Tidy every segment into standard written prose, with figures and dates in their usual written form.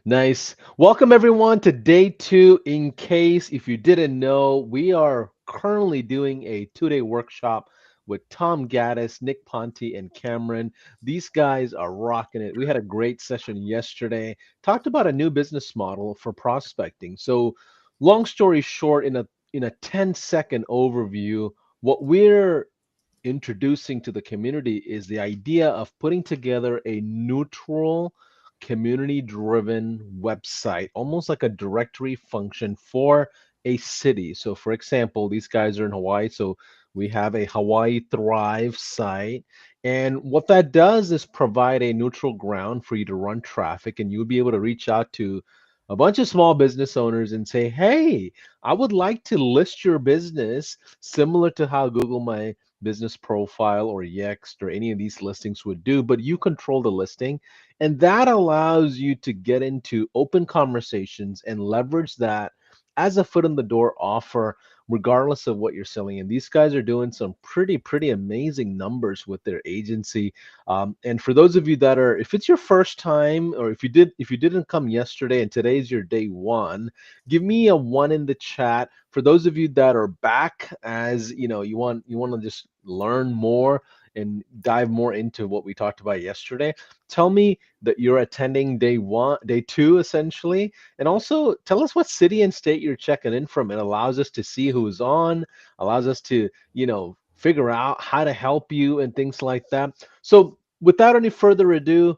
Nice. Welcome everyone to day two. In case if you didn't know, we are currently doing a two-day workshop with Tom Gaddis, Nick Ponte, and Cameron. These guys are rocking it. We had a great session yesterday. Talked about a new business model for prospecting. So, long story short, in a 10-second overview, what we're introducing to the community is the idea of putting together a neutral, community driven website, almost like a directory function for a city. So, for example, these guys are in Hawaii, so we have a Hawaii Thrive site. And what that does is provide a neutral ground for you to run traffic, and you'll be able to reach out to a bunch of small business owners and say, hey, I would like to list your business similar to how Google My Business Profile or Yext or any of these listings would do, but you control the listing. And that allows you to get into open conversations and leverage that as a foot in the door offer, regardless of what you're selling. And these guys are doing some pretty amazing numbers with their agency. And for those of you that are, if it's your first time, or if you didn't come yesterday and today's your day one, give me a one in the chat. For those of you that are back, as you want to just learn more and dive more into what we talked about yesterday, tell me that you're attending day one, day two, essentially, and also tell us what city and state you're checking in from. It allows us to see who's on, allows us to, figure out how to help you and things like that. So without any further ado,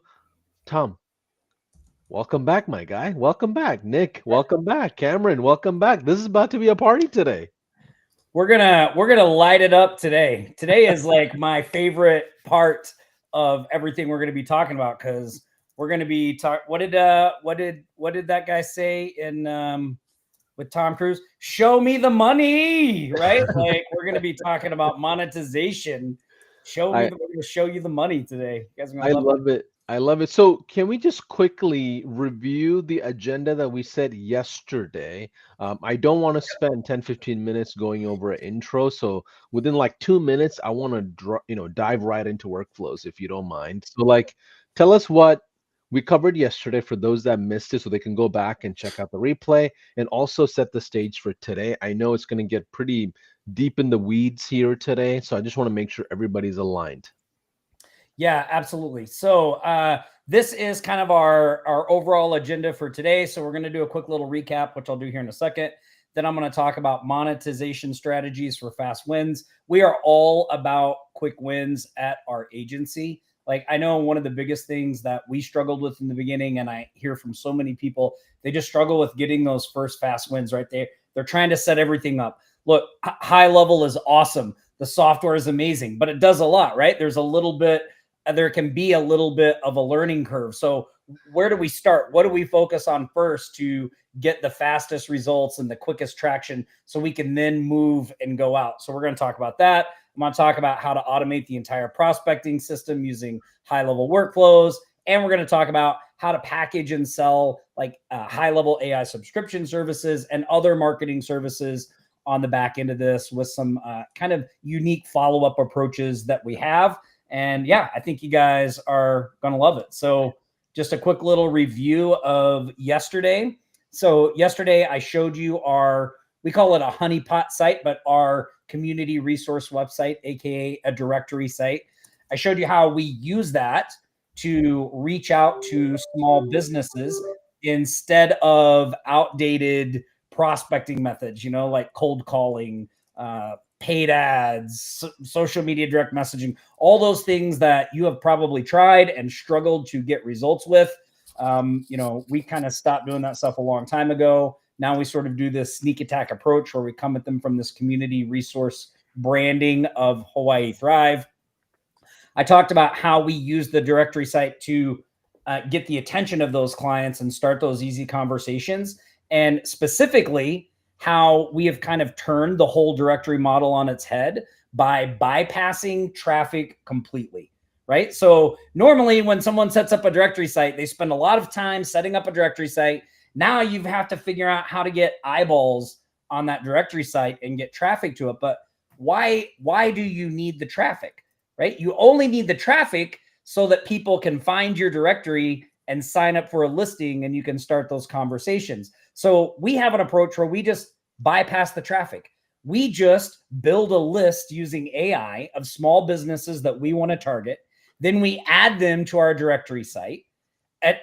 Tom, welcome back, my guy. Welcome back. Nick, welcome back. Cameron, welcome back. This is about to be a party today. We're gonna light it up today. Today is like my favorite part of everything we're gonna be talking about because we're gonna be talk. What did that guy say in with Tom Cruise? Show me the money, right? Like we're gonna be talking about monetization. I We're gonna show you the money today. You guys are gonna I love it. love it. I love it. So, can we just quickly review the agenda that we said yesterday? I don't want to spend 10-15 minutes going over an intro. So, within like 2 minutes, I want to dive right into workflows if you don't mind. So, like, tell us what we covered yesterday for those that missed it so they can go back and check out the replay, and also set the stage for today. I know it's going to get pretty deep in the weeds here today. So, I just want to make sure everybody's aligned. Yeah, absolutely. So this is kind of our overall agenda for today. So we're going to do a quick little recap, which I'll do here in a second. Then I'm going to talk about monetization strategies for fast wins. We are all about quick wins at our agency. Like I know one of the biggest things that we struggled with in the beginning, and I hear from so many people, they just struggle with getting those first fast wins right there. They're trying to set everything up. Look, HighLevel is awesome. The software is amazing, but it does a lot, right? There can be a little bit of a learning curve. So where do we start? What do we focus on first to get the fastest results and the quickest traction so we can then move and go out? So we're going to talk about that. I'm going to talk about how to automate the entire prospecting system using high-level workflows. And we're going to talk about how to package and sell like high-level AI subscription services and other marketing services on the back end of this with some kind of unique follow-up approaches that we have. And yeah, I think you guys are going to love it. So just a quick little review of yesterday. So yesterday I showed you we call it a honeypot site, but our community resource website, AKA a directory site. I showed you how we use that to reach out to small businesses instead of outdated prospecting methods, like cold calling, paid ads, social media direct messaging, all those things that you have probably tried and struggled to get results with. We kind of stopped doing that stuff a long time ago. Now we sort of do this sneak attack approach where we come at them from this community resource branding of Hawaii Thrive. I talked about how we use the directory site to get the attention of those clients and start those easy conversations. And specifically, how we have kind of turned the whole directory model on its head by bypassing traffic completely, right? So normally when someone sets up a directory site, they spend a lot of time setting up a directory site. Now you have to figure out how to get eyeballs on that directory site and get traffic to it. But why do you need the traffic, right? You only need the traffic so that people can find your directory and sign up for a listing, and you can start those conversations. So we have an approach where we just bypass the traffic. We just build a list using AI of small businesses that we want to target. Then we add them to our directory site,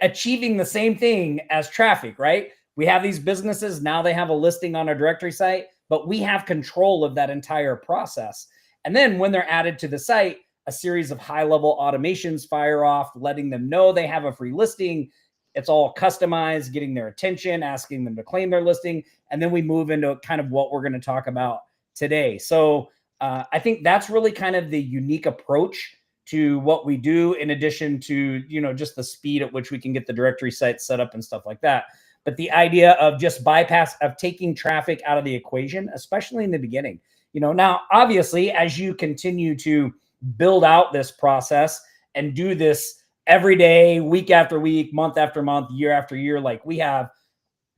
achieving the same thing as traffic, right? We have these businesses, now they have a listing on our directory site, but we have control of that entire process. And then when they're added to the site, a series of high-level automations fire off, letting them know they have a free listing. It's all customized, getting their attention, asking them to claim their listing. And then we move into kind of what we're going to talk about today. So I think that's really kind of the unique approach to what we do, in addition to, just the speed at which we can get the directory site set up and stuff like that. But the idea of just of taking traffic out of the equation, especially in the beginning. Now, obviously, as you continue to build out this process and do this every day, week after week, month after month, year after year, like we have,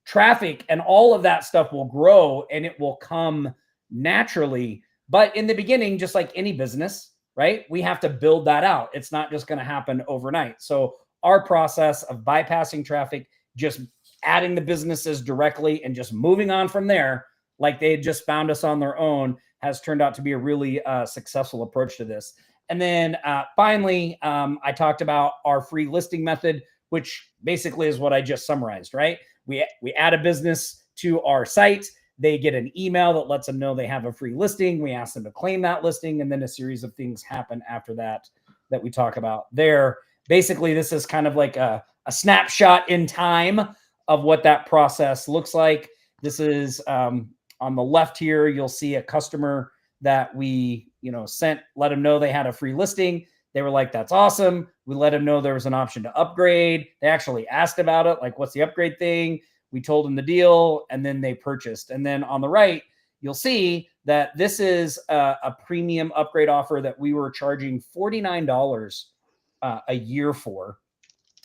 traffic and all of that stuff will grow and it will come naturally. But in the beginning, just like any business, right, we have to build that out. It's not just going to happen overnight. So our process of bypassing traffic, just adding the businesses directly and just moving on from there, like they just found us on their own, has turned out to be a really successful approach to this. And then finally, I talked about our free listing method, which basically is what I just summarized, right? We add a business to our site. They get an email that lets them know they have a free listing. We ask them to claim that listing, and then a series of things happen after that we talk about there. Basically, this is kind of like a snapshot in time of what that process looks like. This is on the left here. You'll see a customer that we sent, let them know they had a free listing. They were like, that's awesome. We let them know there was an option to upgrade. They actually asked about it, like, what's the upgrade thing? We told them the deal, and then they purchased. And then on the right, you'll see that this is a premium upgrade offer that we were charging $49 a year for.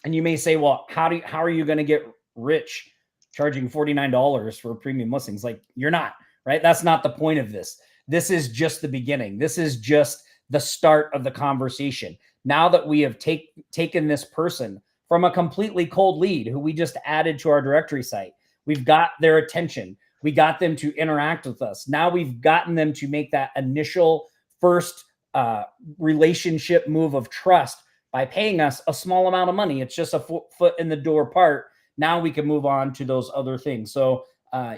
And you may say, well, how are you going to get rich charging $49 for premium listings? Like, you're not, right? That's not the point of this. This is just the beginning. This is just the start of the conversation. Now that we have taken this person from a completely cold lead who we just added to our directory site, we've got their attention. We got them to interact with us. Now we've gotten them to make that initial first relationship move of trust by paying us a small amount of money. It's just a foot in the door part. Now we can move on to those other things. So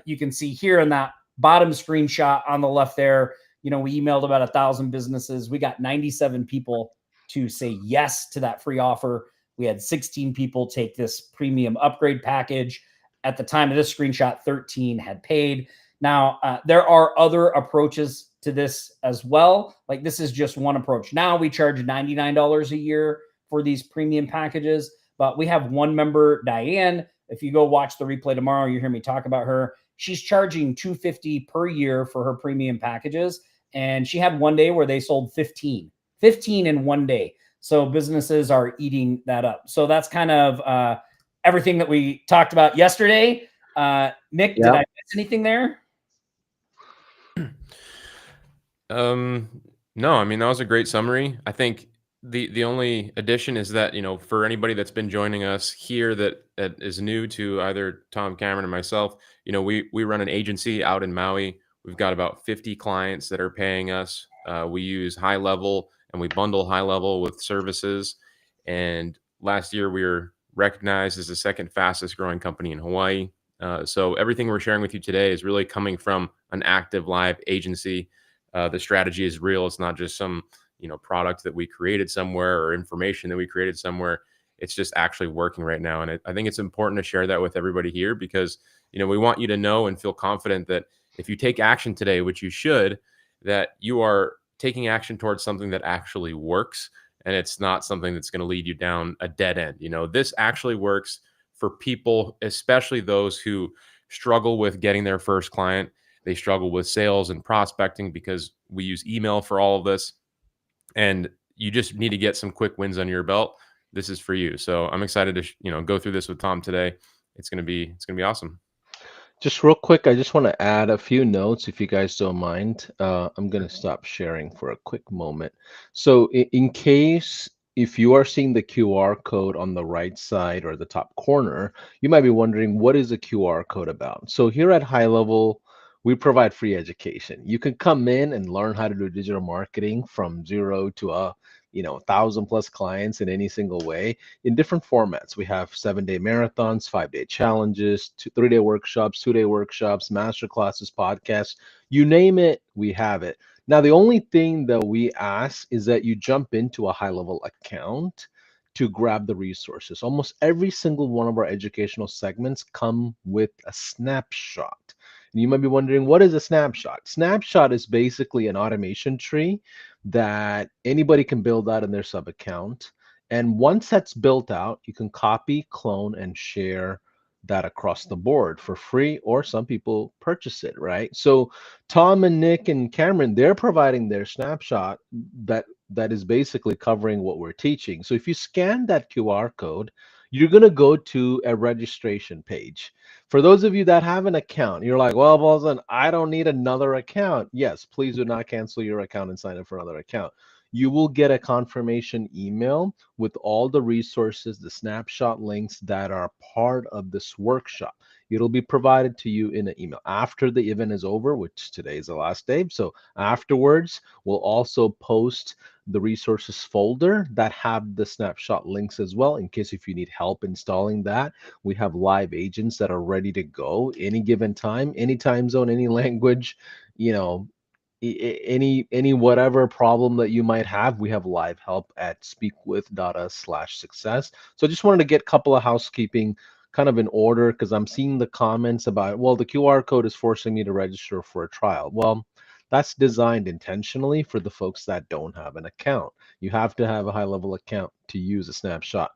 you can see here in that bottom screenshot on the left there, we emailed about 1,000 businesses. We got 97 people to say yes to that free offer. We had 16 people take this premium upgrade package. At the time of this screenshot, 13 had paid. Now, there are other approaches to this as well. Like, this is just one approach. Now we charge $99 a year for these premium packages, but we have one member, Diane. If you go watch the replay tomorrow, you hear me talk about her. She's charging $250 per year for her premium packages. And she had one day where they sold 15 in one day. So businesses are eating that up. So that's kind of everything that we talked about yesterday. Nick, did I miss anything there? No, I mean, that was a great summary. I think the only addition is that, for anybody that's been joining us here that is new to either Tom, Cameron, or myself, we run an agency out in Maui. We've got about 50 clients that are paying us. We use HighLevel, and we bundle HighLevel with services. And last year we were recognized as the second fastest growing company in Hawaii. So everything we're sharing with you today is really coming from an active live agency. The strategy is real. It's not just some product that we created somewhere or information that we created somewhere. It's just actually working right now. And I think it's important to share that with everybody here because we want you to know and feel confident that if you take action today, which you should, that you are taking action towards something that actually works, and it's not something that's going to lead you down a dead end. This actually works for people, especially those who struggle with getting their first client. They struggle with sales and prospecting because we use email for all of this. And you just need to get some quick wins under your belt. This is for you. So I'm excited to go through this with Tom today. It's gonna be awesome. Just real quick, I just want to add a few notes if you guys don't mind. I'm going to stop sharing for a quick moment. So in case if you are seeing the QR code on the right side or the top corner, you might be wondering, what is a QR code about? So here at HighLevel, we provide free education. You can come in and learn how to do digital marketing from zero to a 1,000+ clients in any single way in different formats. We have 7-day marathons, 5-day challenges, 3-day workshops, 2-day workshops, master classes, podcasts, you name it, we have it. Now, the only thing that we ask is that you jump into a HighLevel account to grab the resources. Almost every single one of our educational segments come with a snapshot. And you might be wondering, what is a snapshot? Snapshot is basically an automation tree that anybody can build out in their sub account. And once that's built out, you can copy, clone, and share that across the board for free, or some people purchase it, right? So Tom and Nick and Cameron, they're providing their snapshot that is basically covering what we're teaching. So if you scan that QR code, you're going to go to a registration page. For those of you that have an account, you're like, well, Bolson, I don't need another account. Yes, please do not cancel your account and sign up for another account. You will get a confirmation email with all the resources, the snapshot links that are part of this workshop. It'll be provided to you in an email after the event is over, which today is the last day. So afterwards, we'll also post the resources folder that have the snapshot links as well, in case if you need help installing that. We have live agents that are ready to go any given time, any time zone, any language, you know, any whatever problem that you might have. We have live help at speakwith.us/success. So I just wanted to get a couple of housekeeping kind of in order, because I'm seeing the comments about, well, the QR code is forcing me to register for a trial. Well, that's designed intentionally for the folks that don't have an account. You have to have a HighLevel account to use a snapshot.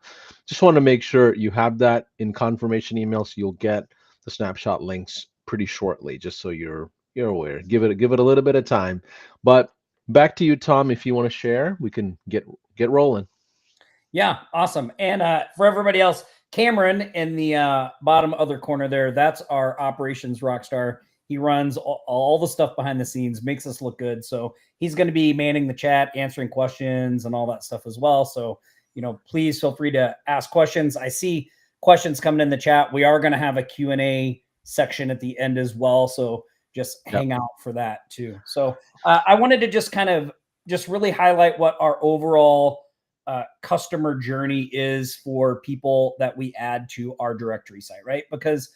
Just want to make sure you have that in confirmation emails. You'll get the snapshot links pretty shortly, just so you're aware. Give it a little bit of time. But back to you, Tom. If you want to share, we can get rolling. Yeah, awesome. And for everybody else, Cameron in the bottom other corner there, that's our operations rock star. He runs all the stuff behind the scenes, makes us look good. So he's going to be manning the chat, answering questions and all that stuff as well. So, please feel free to ask questions. I see questions coming in the chat. We are going to have a Q&A section at the end as well. So just hang out for that too. So I wanted to just kind of just really highlight what our overall customer journey is for people that we add to our directory site, right? Because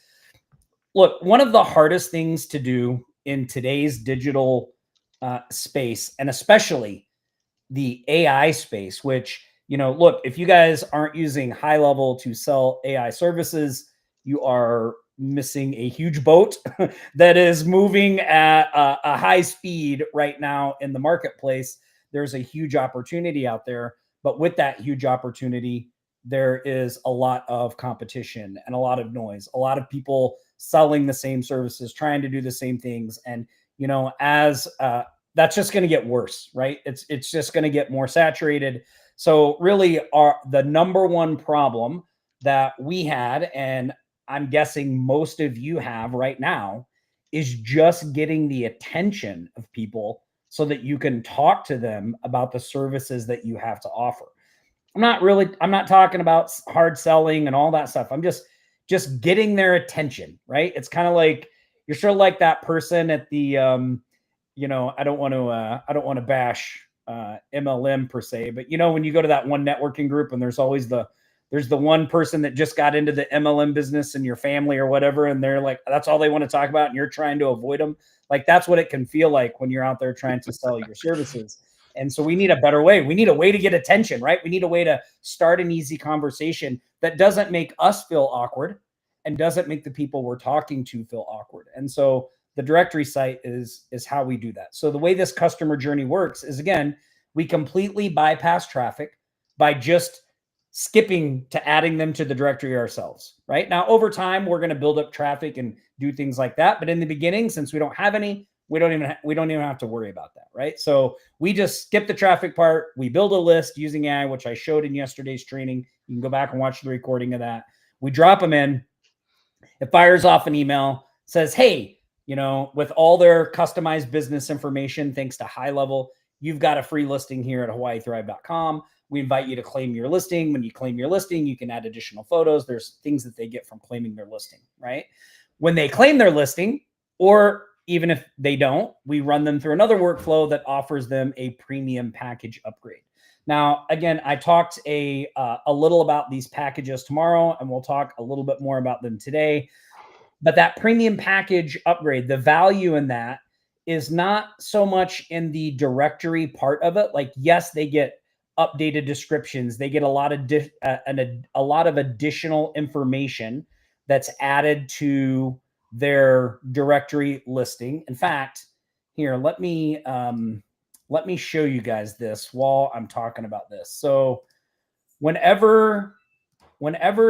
look, one of the hardest things to do in today's digital space, and especially the AI space, which, look, if you guys aren't using HighLevel to sell AI services, you are missing a huge boat that is moving at a high speed right now in the marketplace. There's a huge opportunity out there. But with that huge opportunity, there is a lot of competition and a lot of noise, a lot of people selling the same services, trying to do the same things. And, as that's just going to get worse, right? It's just going to get more saturated. So really the number one problem that we had, and I'm guessing most of you have right now, is just getting the attention of people so that you can talk to them about the services that you have to offer. I'm not talking about hard selling and all that stuff. I'm just getting their attention, right? It's kind of like, you're sort of like that person at the, I don't want to bash MLM per se, but when you go to that one networking group and there's the one person that just got into the MLM business in your family or whatever, and they're like, that's all they want to talk about, and you're trying to avoid them. Like, that's what it can feel like when you're out there trying to sell your services. And so we need a better way. We need a way to get attention, right? We need a way to start an easy conversation that doesn't make us feel awkward and doesn't make the people we're talking to feel awkward. And so the directory site is how we do that. So the way this customer journey works is, again, we completely bypass traffic by just skipping to adding them to the directory ourselves, right? Now, over time, we're going to build up traffic and do things like that. But in the beginning, since we don't have any, we don't even have to worry about that, right? So we just skip the traffic part. We build a list using AI, which I showed in yesterday's training. You can go back and watch the recording of that. We drop them in. It fires off an email, says, hey, with all their customized business information, thanks to HighLevel, you've got a free listing here at hawaiithrive.com. We invite you to claim your listing. When you claim your listing, you can add additional photos. There's things that they get from claiming their listing, right? When they claim their listing, or even if they don't, we run them through another workflow that offers them a premium package upgrade. Now, again, I talked a little about these packages tomorrow, and we'll talk a little bit more about them today. But that premium package upgrade, the value in that is not so much in the directory part of it. Like, yes, they get updated descriptions. They get a lot of additional information that's added to their directory listing. In fact, here, let me show you guys this while I'm talking about this. So whenever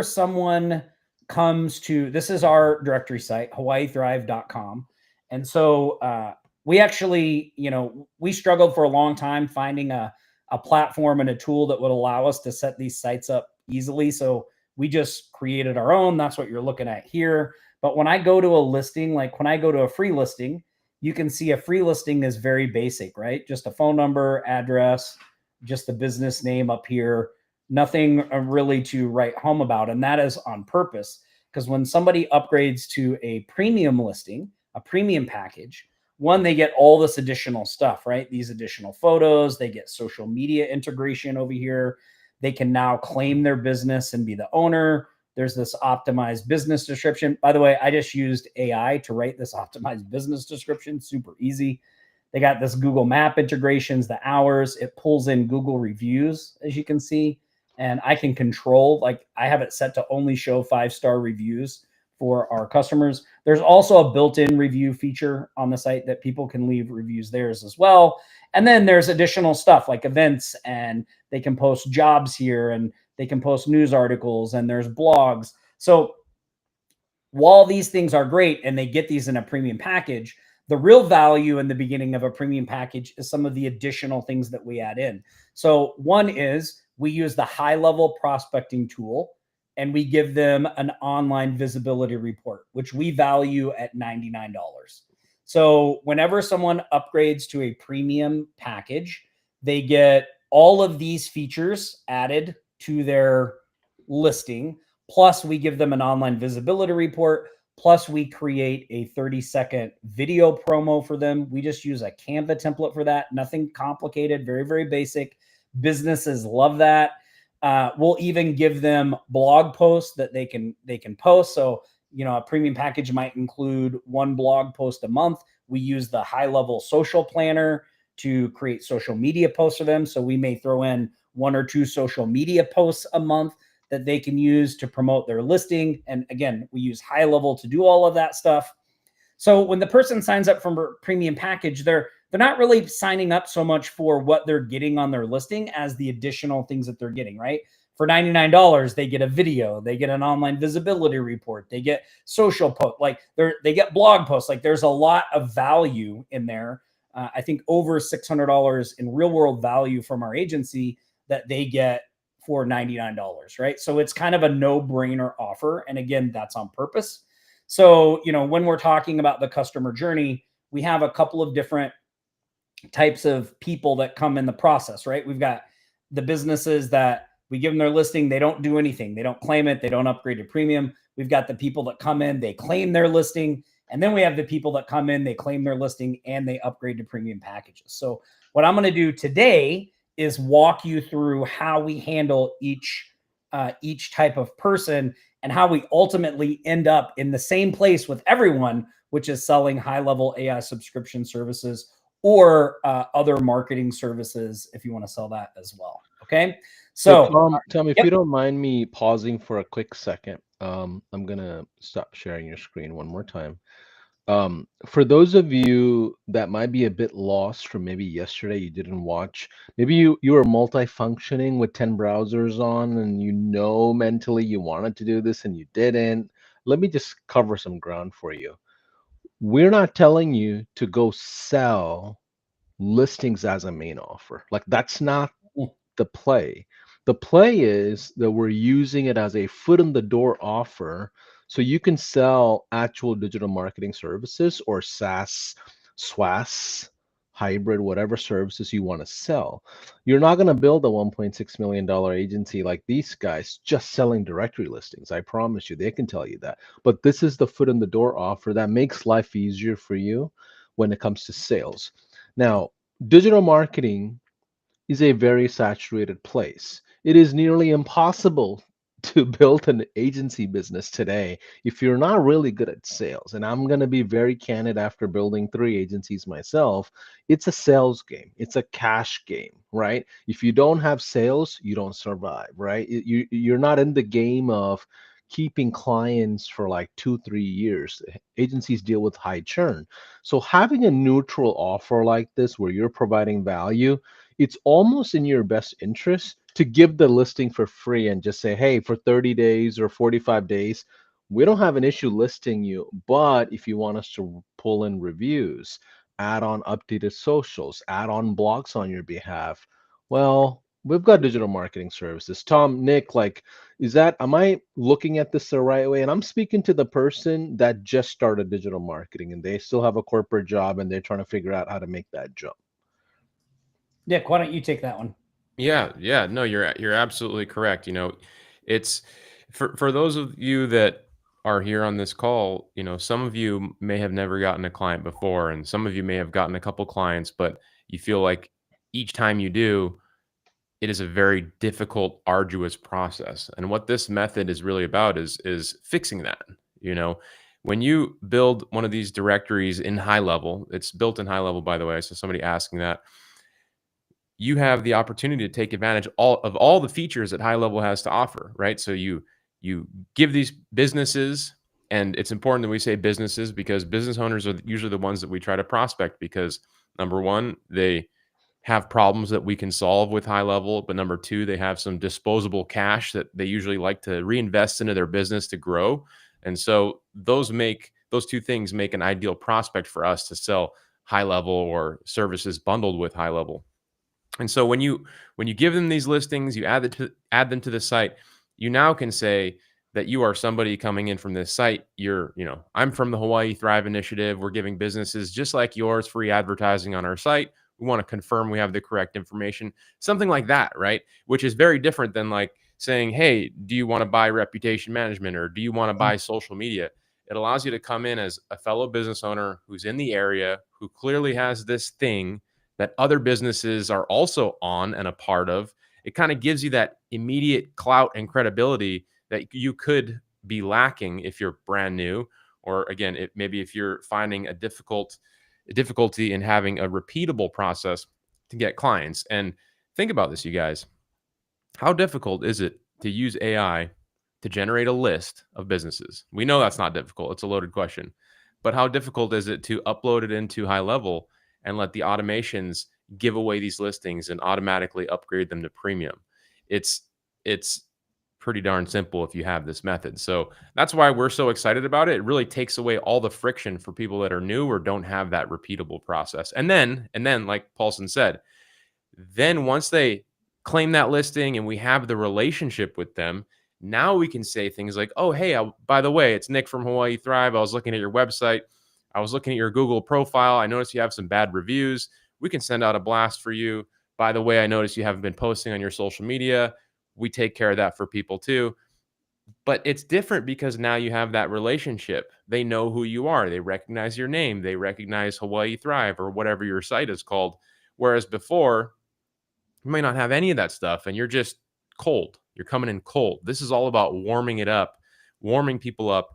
someone comes to, this is our directory site, hawaiithrive.com. And so we actually, we struggled for a long time finding a platform and a tool that would allow us to set these sites up easily. So we just created our own. That's what you're looking at here. But when I go to a listing, like when I go to a free listing, you can see a free listing is very basic, right? Just a phone number, address, just the business name up here. Nothing really to write home about. And that is on purpose, because when somebody upgrades to a premium listing, a premium package, one, they get all this additional stuff, right? These additional photos, they get social media integration over here. They can now claim their business and be the owner. There's this optimized business description. By the way, I just used AI to write this optimized business description. Super easy. They got this Google Map integrations, the hours. It pulls in Google reviews, as you can see. And I can control, like I have it set to only show 5-star reviews for our customers. There's also a built-in review feature on the site that people can leave reviews theirs as well. And then there's additional stuff like events, and they can post jobs here, and they can post news articles, and there's blogs. So while these things are great and they get these in a premium package, the real value in the beginning of a premium package is some of the additional things that we add in. So one is we use the HighLevel prospecting tool, and we give them an online visibility report, which we value at $99. So whenever someone upgrades to a premium package, they get all of these features added to their listing. Plus, we give them an online visibility report. Plus, we create a 30-second video promo for them. We just use a Canva template for that. Nothing complicated, very, very basic. Businesses love that. We'll even give them blog posts that they can post. So, a premium package might include one blog post a month. We use the HighLevel social planner to create social media posts for them. So we may throw in 1 or 2 social media posts a month that they can use to promote their listing. And again, we use HighLevel to do all of that stuff. So when the person signs up for a premium package, they're not really signing up so much for what they're getting on their listing as the additional things that they're getting, right? For $99, they get a video, they get an online visibility report, they get social post, like they get blog posts. Like there's a lot of value in there. I think over $600 in real world value from our agency that they get for $99, right? So it's kind of a no-brainer offer. And again, that's on purpose. So, when we're talking about the customer journey, we have a couple of different types of people that come in the process, right? We've got the businesses that we give them their listing. They don't do anything. They don't claim it. They don't upgrade to premium. We've got the people that come in, they claim their listing. And then we have the people that come in, they claim their listing, and they upgrade to premium packages. So what I'm going to do today is walk you through how we handle each type of person and how we ultimately end up in the same place with everyone, which is selling high-level AI subscription services or other marketing services if you want to sell that as well. Okay. So Tom, if yep. you don't mind me pausing for a quick second, I'm gonna stop sharing your screen one more time. For those of you that might be a bit lost from maybe yesterday, you didn't watch, maybe you were multifunctioning with 10 browsers on, and mentally you wanted to do this and you didn't. Let me just cover some ground for you. We're not telling you to go sell listings as a main offer. Like that's not the play. The play is that we're using it as a foot in the door offer so you can sell actual digital marketing services or SaaS, SWAS, hybrid, whatever services you want to sell. You're not going to build a $1.6 million agency like these guys just selling directory listings. I promise you, they can tell you that. But this is the foot in the door offer that makes life easier for you when it comes to sales. Now, digital marketing is a very saturated place. It is nearly impossible to build an agency business today if you're not really good at sales. And I'm going to be very candid after building 3 agencies myself. It's a sales game, it's a cash game, right? If you don't have sales, you don't survive, right? You're not in the game of keeping clients for like 2 3 years. Agencies deal with high churn, so having a neutral offer like this where you're providing value, it's almost in your best interest to give the listing for free and just say, hey, for 30 days or 45 days, we don't have an issue listing you. But if you want us to pull in reviews, add on updated socials, add on blogs on your behalf, well, we've got digital marketing services. Tom, Nick, like, am I looking at this the right way? And I'm speaking to the person that just started digital marketing and they still have a corporate job and they're trying to figure out how to make that jump. Nick, why don't you take that one? Yeah. No, you're absolutely correct. It's for those of you that are here on this call, some of you may have never gotten a client before, and some of you may have gotten a couple clients, but you feel like each time you do, it is a very difficult, arduous process. And what this method is really about is fixing that. You know, when you build one of these directories in HighLevel, it's built in HighLevel, by the way. So somebody asking that, you have the opportunity to take advantage of all the features that HighLevel has to offer, right? So you give these businesses, and it's important that we say businesses because business owners are usually the ones that we try to prospect because number one, they have problems that we can solve with HighLevel, but number two, they have some disposable cash that they usually like to reinvest into their business to grow. And so those two things make an ideal prospect for us to sell HighLevel or services bundled with HighLevel. And so when you give them these listings, you add them to the site, you now can say that you are somebody coming in from this site. I'm from the Hawaii Thrive Initiative. We're giving businesses just like yours free advertising on our site. We want to confirm we have the correct information, something like that, right? Which is very different than like saying, hey, do you want to buy reputation management or do you want to buy social media? It allows you to come in as a fellow business owner who's in the area, who clearly has this thing that other businesses are also on and a part of. It kind of gives you that immediate clout and credibility that you could be lacking if you're brand new, or again, maybe if you're finding a difficulty in having a repeatable process to get clients. And think about this, you guys. How difficult is it to use AI to generate a list of businesses? We know that's not difficult. It's a loaded question. But how difficult is it to upload it into HighLevel and let the automations give away these listings and automatically upgrade them to premium? It's pretty darn simple if you have this method. So that's why we're so excited about it. It really takes away all the friction for people that are new or don't have that repeatable process. And then, like Paulson said, then once they claim that listing and we have the relationship with them, now we can say things like, oh, hey, by the way, it's Nick from Hawaii Thrive. I was looking at your website. I was looking at your Google profile. I noticed you have some bad reviews. We can send out a blast for you. By the way, I noticed you haven't been posting on your social media. We take care of that for people too. But it's different because now you have that relationship. They know who you are. They recognize your name. They recognize Hawaii Thrive or whatever your site is called. Whereas before, you might not have any of that stuff and you're just cold. You're coming in cold. This is all about warming it up, warming people up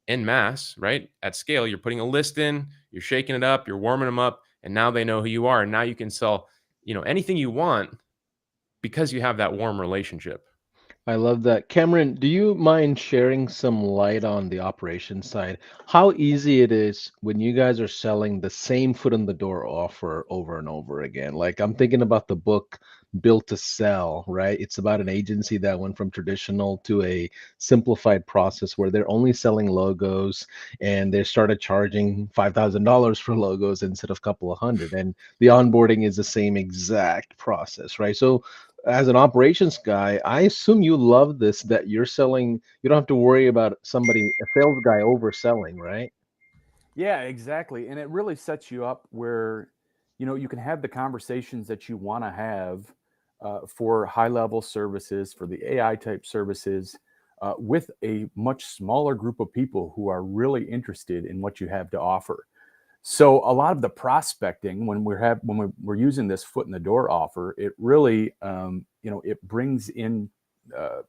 en masse, right? At scale, you're putting a list in, you're shaking it up, you're warming them up, and now they know who you are. And now you can sell, anything you want because you have that warm relationship. I love that. Cameron, do you mind sharing some light on the operation side? How easy it is when you guys are selling the same foot in the door offer over and over again? Like I'm thinking about the book Built to Sell, right? It's about an agency that went from traditional to a simplified process where they're only selling logos and they started charging $5,000 for logos instead of a couple of hundred. And the onboarding is the same exact process, right? So as an operations guy, I assume you love this that you're selling, you don't have to worry about a sales guy overselling, right? Yeah, exactly. And it really sets you up where you can have the conversations that you want to have for high-level services, for the AI type services, with a much smaller group of people who are really interested in what you have to offer. So a lot of the prospecting, when we're using this foot in the door offer, it really it brings in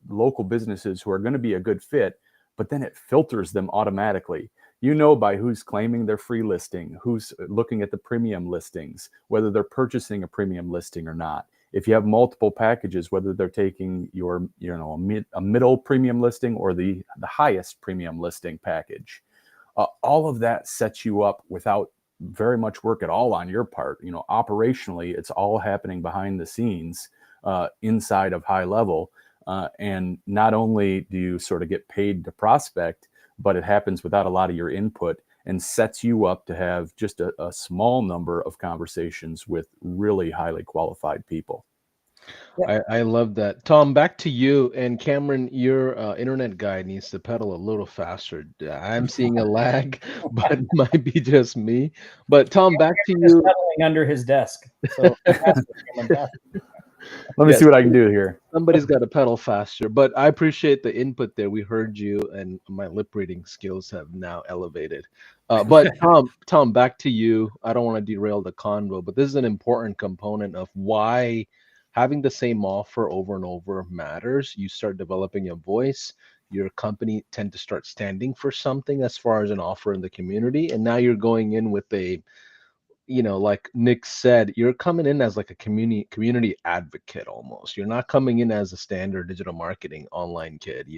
local businesses who are going to be a good fit, but then it filters them automatically. By who's claiming their free listing, who's looking at the premium listings, whether they're purchasing a premium listing or not. If you have multiple packages, whether they're taking your a middle premium listing or the highest premium listing package. All of that sets you up without very much work at all on your part. Operationally, it's all happening behind the scenes inside of HighLevel. And not only do you sort of get paid to prospect, but it happens without a lot of your input and sets you up to have just a small number of conversations with really highly qualified people. Yeah. I love that. Tom, back to you. And Cameron, your internet guy needs to pedal a little faster. I'm seeing a lag, but it might be just me. But Tom, back to He's you. pedaling under his desk. So Let me Yes, see what I can do here. somebody's got to pedal faster. But I appreciate the input there. We heard you, and my lip reading skills have now elevated. But Tom, back to you. I don't want to derail the convo, but this is an important component of why having the same offer over and over matters. You start developing a voice. Your company tend to start standing for something as far as an offer in the community, and now you're going in with a, like Nick said, you're coming in as like a community advocate almost. You're not coming in as a standard digital marketing online kid,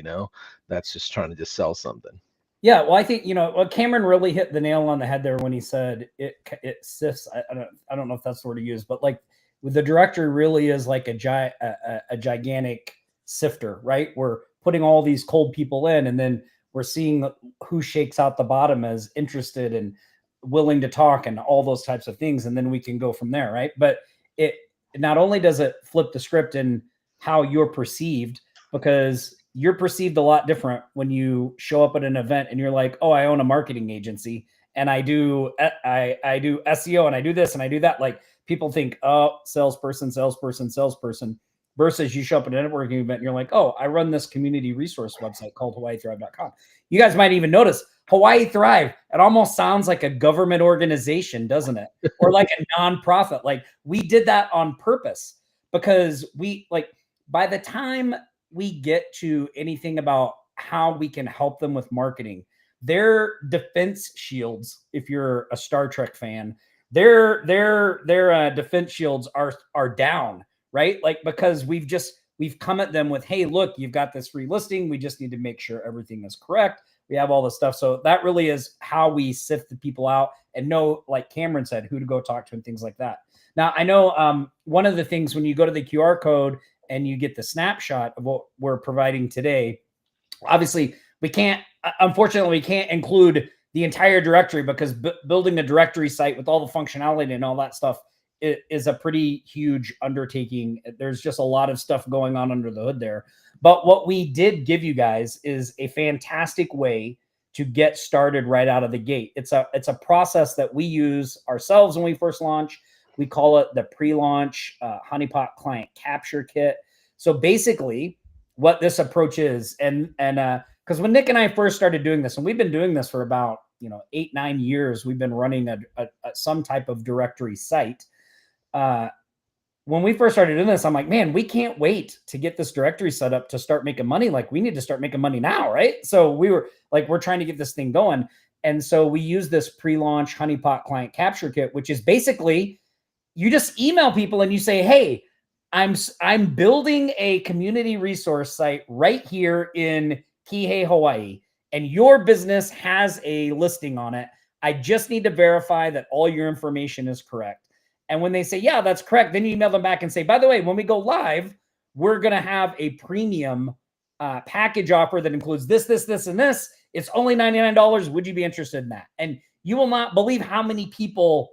that's just trying to just sell something. Yeah, well, I think Cameron really hit the nail on the head there when he said it sifts. I don't know if that's the word to use, but like the directory really is like a gigantic sifter, right? We're putting all these cold people in, and then we're seeing who shakes out the bottom as interested and willing to talk and all those types of things, and then we can go from there, right? But it not only does it flip the script in how you're perceived, because you're perceived a lot different when you show up at an event and you're like, oh, I own a marketing agency and I do SEO and I do this and I do that. Like people think, oh, salesperson, versus you show up at a networking event and you're like, oh, I run this community resource website called HawaiiThrive.com. You guys might even notice Hawaii Thrive. It almost sounds like a government organization, doesn't it? Or like a nonprofit. Like we did that on purpose because by the time we get to anything about how we can help them with marketing, their defense shields, if you're a Star Trek fan, their defense shields are down, right? Like because we've come at them with, hey, look, you've got this free listing. We just need to make sure everything is correct. We have all this stuff. So that really is how we sift the people out and know, like Cameron said, who to go talk to and things like that. Now, I know one of the things when you go to the QR code and you get the snapshot of what we're providing today, obviously unfortunately, we can't include the entire directory because building a directory site with all the functionality and all that stuff is a pretty huge undertaking. There's just a lot of stuff going on under the hood there. But what we did give you guys is a fantastic way to get started right out of the gate. It's a process that we use ourselves when we first launch. We call it the pre-launch honeypot client capture kit. So basically what this approach is, and because when Nick and I first started doing this, and we've been doing this for about 8-9 years, we've been running some type of directory site. When we first started doing this, I'm like, man, we can't wait to get this directory set up to start making money. Like we need to start making money now, right? So we were like, we're trying to get this thing going. And so we use this pre-launch honeypot client capture kit, which is basically you just email people and you say, hey, I'm building a community resource site right here in Kihei, Hawaii, and your business has a listing on it. I just need to verify that all your information is correct. And when they say, yeah, that's correct, then you email them back and say, by the way, when we go live, we're going to have a premium package offer that includes this, and this. It's only $99. Would you be interested in that? And you will not believe how many people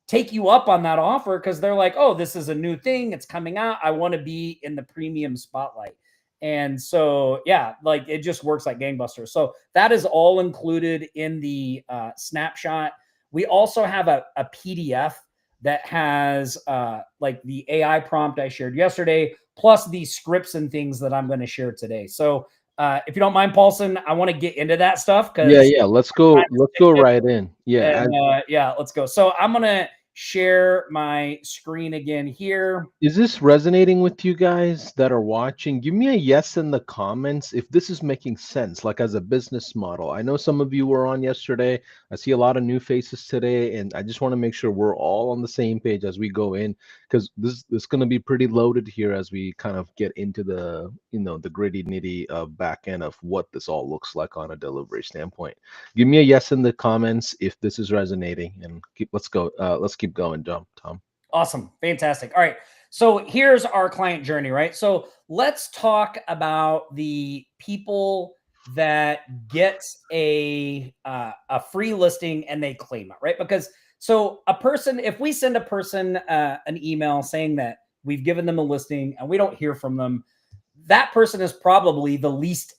take you up on that offer because they're like, oh, this is a new thing. It's coming out. I want to be in the premium spotlight. And so, yeah, like it just works like gangbusters. So that is all included in the snapshot. We also have a PDF that has like the AI prompt I shared yesterday, plus the scripts and things that I'm going to share today. So if you don't mind, Paulson, I want to get into that stuff Yeah, because yeah. Let's go. Let's go right in. Yeah. and yeah, let's go. So I'm going to share my screen again here. Is this resonating with you guys that are watching? Give me a yes in the comments if this is making sense, like as a business model. I know some of you were on yesterday. I see a lot of new faces today, and I just want to make sure we're all on the same page as we go in, because this is going to be pretty loaded here as we kind of get into the, the gritty nitty of back end of what this all looks like on a delivery standpoint. Give me a yes in the comments if this is resonating, and let's go. Let's keep going, Tom. Awesome. Fantastic. All right. So here's our client journey, right? So let's talk about the people that get a free listing and they claim it, right? Because so a person, if we send a person an email saying that we've given them a listing and we don't hear from them, that person is probably the least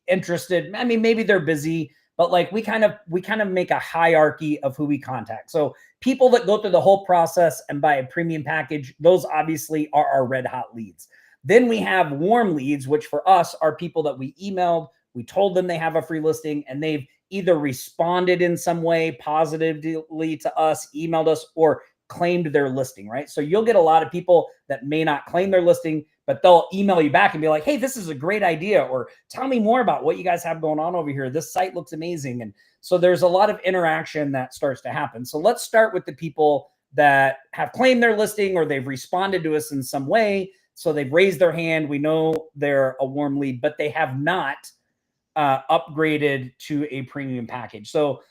interested. I mean, maybe they're busy, but like we kind of make a hierarchy of who we contact. So people that go through the whole process and buy a premium package, those obviously are our red hot leads. Then we have warm leads, which for us are people that we emailed, we told them they have a free listing, and they've either responded in some way positively to us, emailed us, or claimed their listing, right? So you'll get a lot of people that may not claim their listing, but they'll email you back and be like, hey, this is a great idea, or tell me more about what you guys have going on over here. This site looks amazing. And so there's a lot of interaction that starts to happen. So let's start with the people that have claimed their listing or they've responded to us in some way. So they've raised their hand. We know they're a warm lead, but they have not upgraded to a premium package. So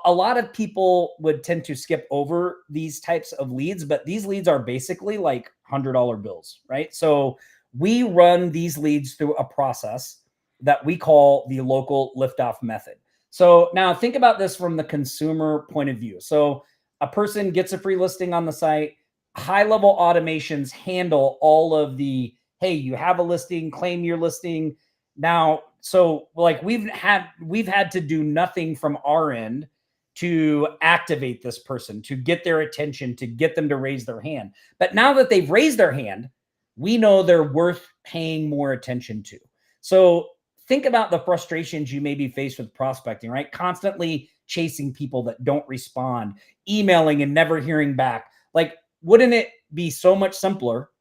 a lot of people would tend to skip over these types of leads, but these leads are basically like $100 bills, right? So we run these leads through a process that we call the local liftoff method. So now think about this from the consumer point of view. So a person gets a free listing on the site. HighLevel automations handle all of the, hey, you have a listing, claim your listing. Now, so like we've had to do nothing from our end to activate this person, to get their attention, to get them to raise their hand. But now that they've raised their hand, we know they're worth paying more attention to. So think about the frustrations you may be faced with prospecting, right? Constantly chasing people that don't respond, emailing and never hearing back. Like, wouldn't it be so much simpler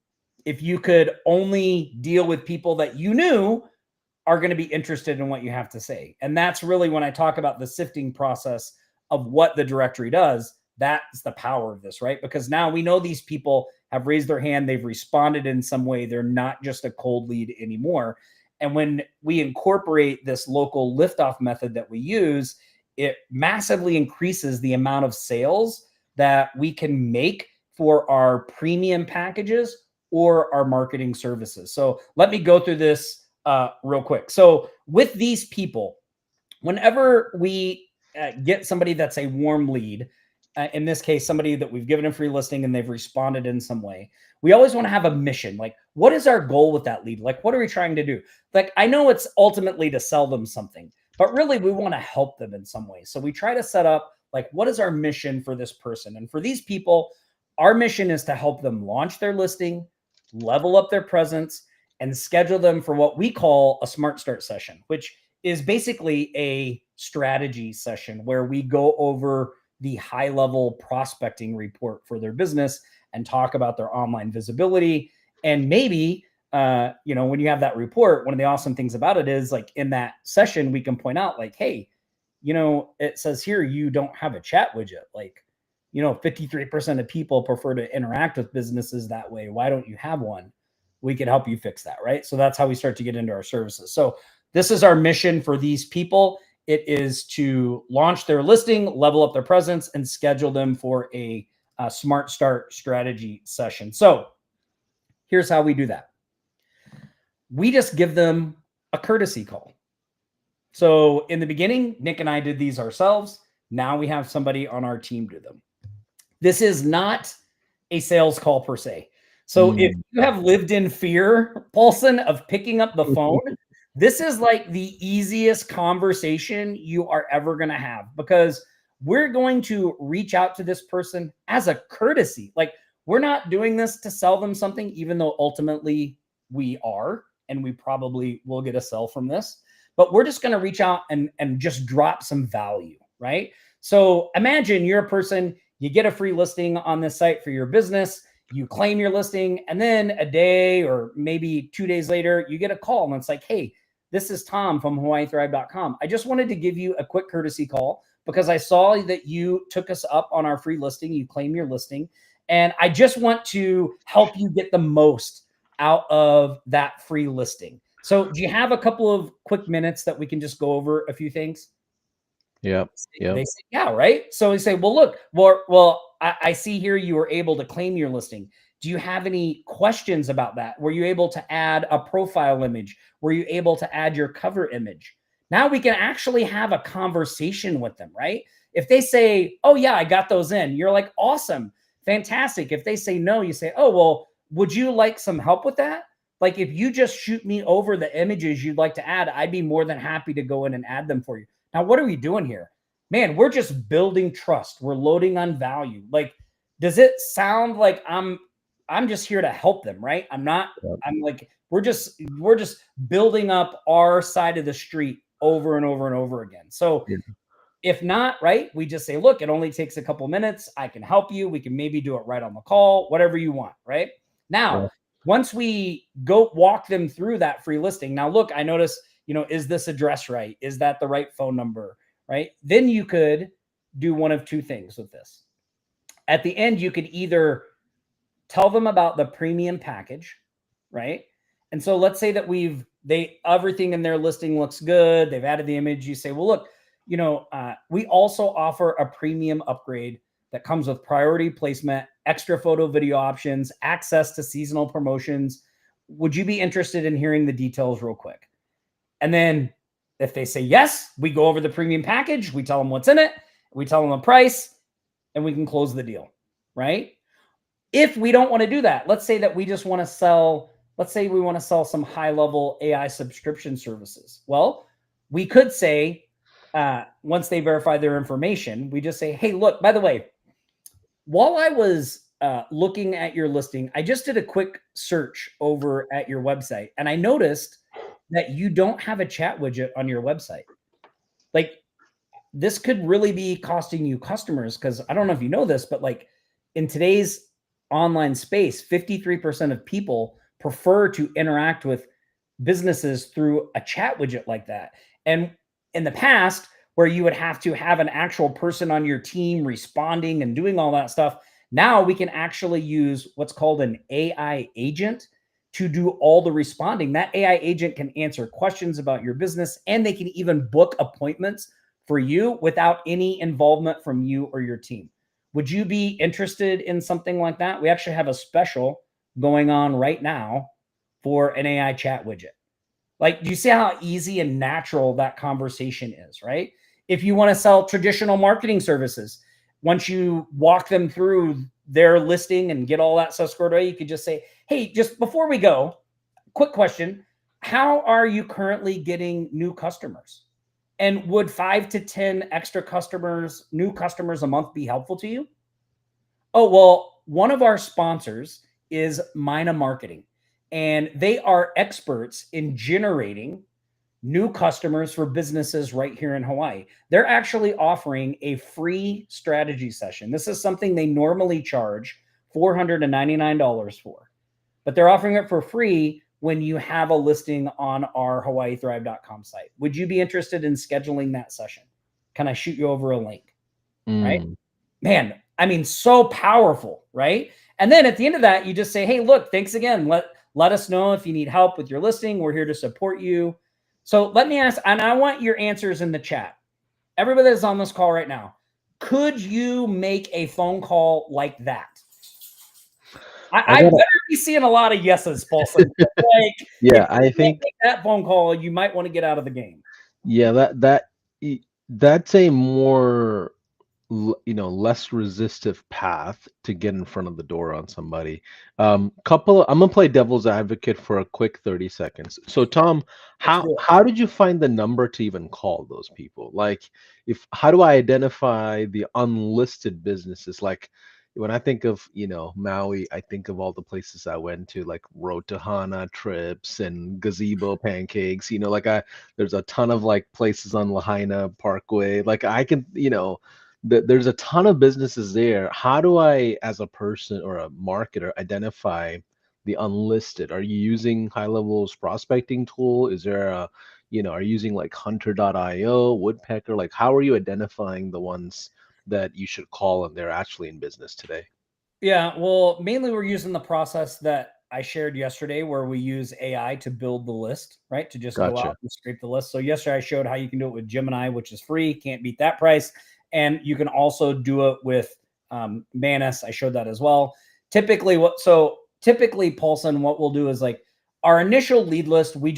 if you could only deal with people that you knew are going to be interested in what you have to say? And that's really when I talk about the sifting process of what the directory does. That's the power of this, right? Because now we know these people have raised their hand, they've responded in some way, they're not just a cold lead anymore. And when we incorporate this local liftoff method that we use, it massively increases the amount of sales that we can make for our premium packages or our marketing services. So let me go through this real quick. So with these people, whenever we get somebody that's a warm lead, in this case, somebody that we've given a free listing and they've responded in some way, we always want to have a mission. Like, what is our goal with that lead? Like, what are we trying to do? Like, I know it's ultimately to sell them something, but really we want to help them in some way. So we try to set up, like, what is our mission for this person? And for these people, our mission is to help them launch their listing, level up their presence, and schedule them for what we call a smart start session, which is basically a strategy session where we go over the high-level prospecting report for their business and talk about their online visibility. And maybe, when you have that report, one of the awesome things about it is, like, in that session, we can point out, like, hey, it says here you don't have a chat widget. Like, 53% of people prefer to interact with businesses that way. Why don't you have one? We can help you fix that, right? So that's how we start to get into our services. So this is our mission for these people. It is to launch their listing, level up their presence, and schedule them for a smart start strategy session. So here's how we do that. We just give them a courtesy call. So in the beginning, Nick and I did these ourselves. Now we have somebody on our team do them. This is not a sales call per se. So if you have lived in fear, Paulson, of picking up the phone, this is like the easiest conversation you are ever going to have, because we're going to reach out to this person as a courtesy. Like, we're not doing this to sell them something, even though ultimately we are, and we probably will get a sell from this, but we're just going to reach out and just drop some value, right? So imagine you're a person, you get a free listing on this site for your business, you claim your listing, and then a day or maybe 2 days later, you get a call and it's like, hey, this is Tom from HawaiiThrive.com. I just wanted to give you a quick courtesy call because I saw that you took us up on our free listing. You claim your listing. And I just want to help you get the most out of that free listing. So do you have a couple of quick minutes that we can just go over a few things? Yep. They say, yeah, right. So we say, well, look, well, I see here you were able to claim your listing. Do you have any questions about that? Were you able to add a profile image? Were you able to add your cover image? Now we can actually have a conversation with them, right? If they say, oh yeah, I got those in, you're like, awesome, fantastic. If they say no, you say, oh, well, would you like some help with that? Like, if you just shoot me over the images you'd like to add, I'd be more than happy to go in and add them for you. Now, what are we doing here? Man, we're just building trust. We're loading on value. Like, does it sound like I'm just here to help them, right? I'm not, I'm like, we're just building up our side of the street over and over and over again. So if not, right, we just say, look, it only takes a couple minutes. I can help you. We can maybe do it right on the call, whatever you want, right? Now, once we go walk them through that free listing, now look, I notice, is this address right? Is that the right phone number, right? Then you could do one of two things with this. At the end, you could either tell them about the premium package, right? And so let's say that everything in their listing looks good. They've added the image. You say, well, look, we also offer a premium upgrade that comes with priority placement, extra photo video options, access to seasonal promotions. Would you be interested in hearing the details real quick? And then if they say yes, we go over the premium package. We tell them what's in it. We tell them the price, and we can close the deal, right? If we don't want to do that, let's say that we just want to sell, let's say we want to sell some high-level AI subscription services. Well, we could say, once they verify their information, we just say, hey, look, by the way, while I was looking at your listing, I just did a quick search over at your website, and I noticed that you don't have a chat widget on your website. Like, this could really be costing you customers, because I don't know if you know this, but like in today's online space, 53% of people prefer to interact with businesses through a chat widget like that. And in the past, where you would have to have an actual person on your team responding and doing all that stuff, now we can actually use what's called an AI agent to do all the responding. That AI agent can answer questions about your business, and they can even book appointments for you without any involvement from you or your team. Would you be interested in something like that? We actually have a special going on right now for an AI chat widget. Like, do you see how easy and natural that conversation is, right? If you want to sell traditional marketing services, once you walk them through their listing and get all that stuff squared away, you could just say, hey, just before we go, quick question. How are you currently getting new customers? And would 5 to 10 extra customers, new customers a month be helpful to you? Oh, well, one of our sponsors is Mina Marketing, and they are experts in generating new customers for businesses right here in Hawaii. They're actually offering a free strategy session. This is something they normally charge $499 for, but they're offering it for free when you have a listing on our HawaiiThrive.com site. Would you be interested in scheduling that session? Can I shoot you over a link? Right? Man, I mean, so powerful, right? And then at the end of that, you just say, hey, look, thanks again. Let us know if you need help with your listing. We're here to support you. So let me ask, and I want your answers in the chat. Everybody that's on this call right now, could you make a phone call like that? I better be seeing a lot of yeses, Paulson. Like, yeah, I think that phone call, you might want to get out of the game. Yeah, that's a more less resistive path to get in front of the door on somebody. I'm gonna play devil's advocate for a quick 30 seconds. So Tom, Let's how do it. how did you find the number to even call those people? Like, if how do I identify the unlisted businesses? Like, when I think of, Maui, I think of all the places I went to, like Road to Hana trips and gazebo pancakes. There's a ton of like places on Lahaina Parkway. Like I can, there's a ton of businesses there. How do I, as a person or a marketer, identify the unlisted? Are you using HighLevel's prospecting tool? Is there are you using like Hunter.io, Woodpecker? Like, how are you identifying the ones that you should call and they're actually in business today? Yeah, well, mainly we're using the process that I shared yesterday where we use AI to build the list, right? To just go out Gotcha. and scrape the list. So yesterday I showed how you can do it with Gemini, which is free, can't beat that price. And you can also do it with Manus. I showed that as well. Typically, Paulson, what we'll do is like our initial lead list, we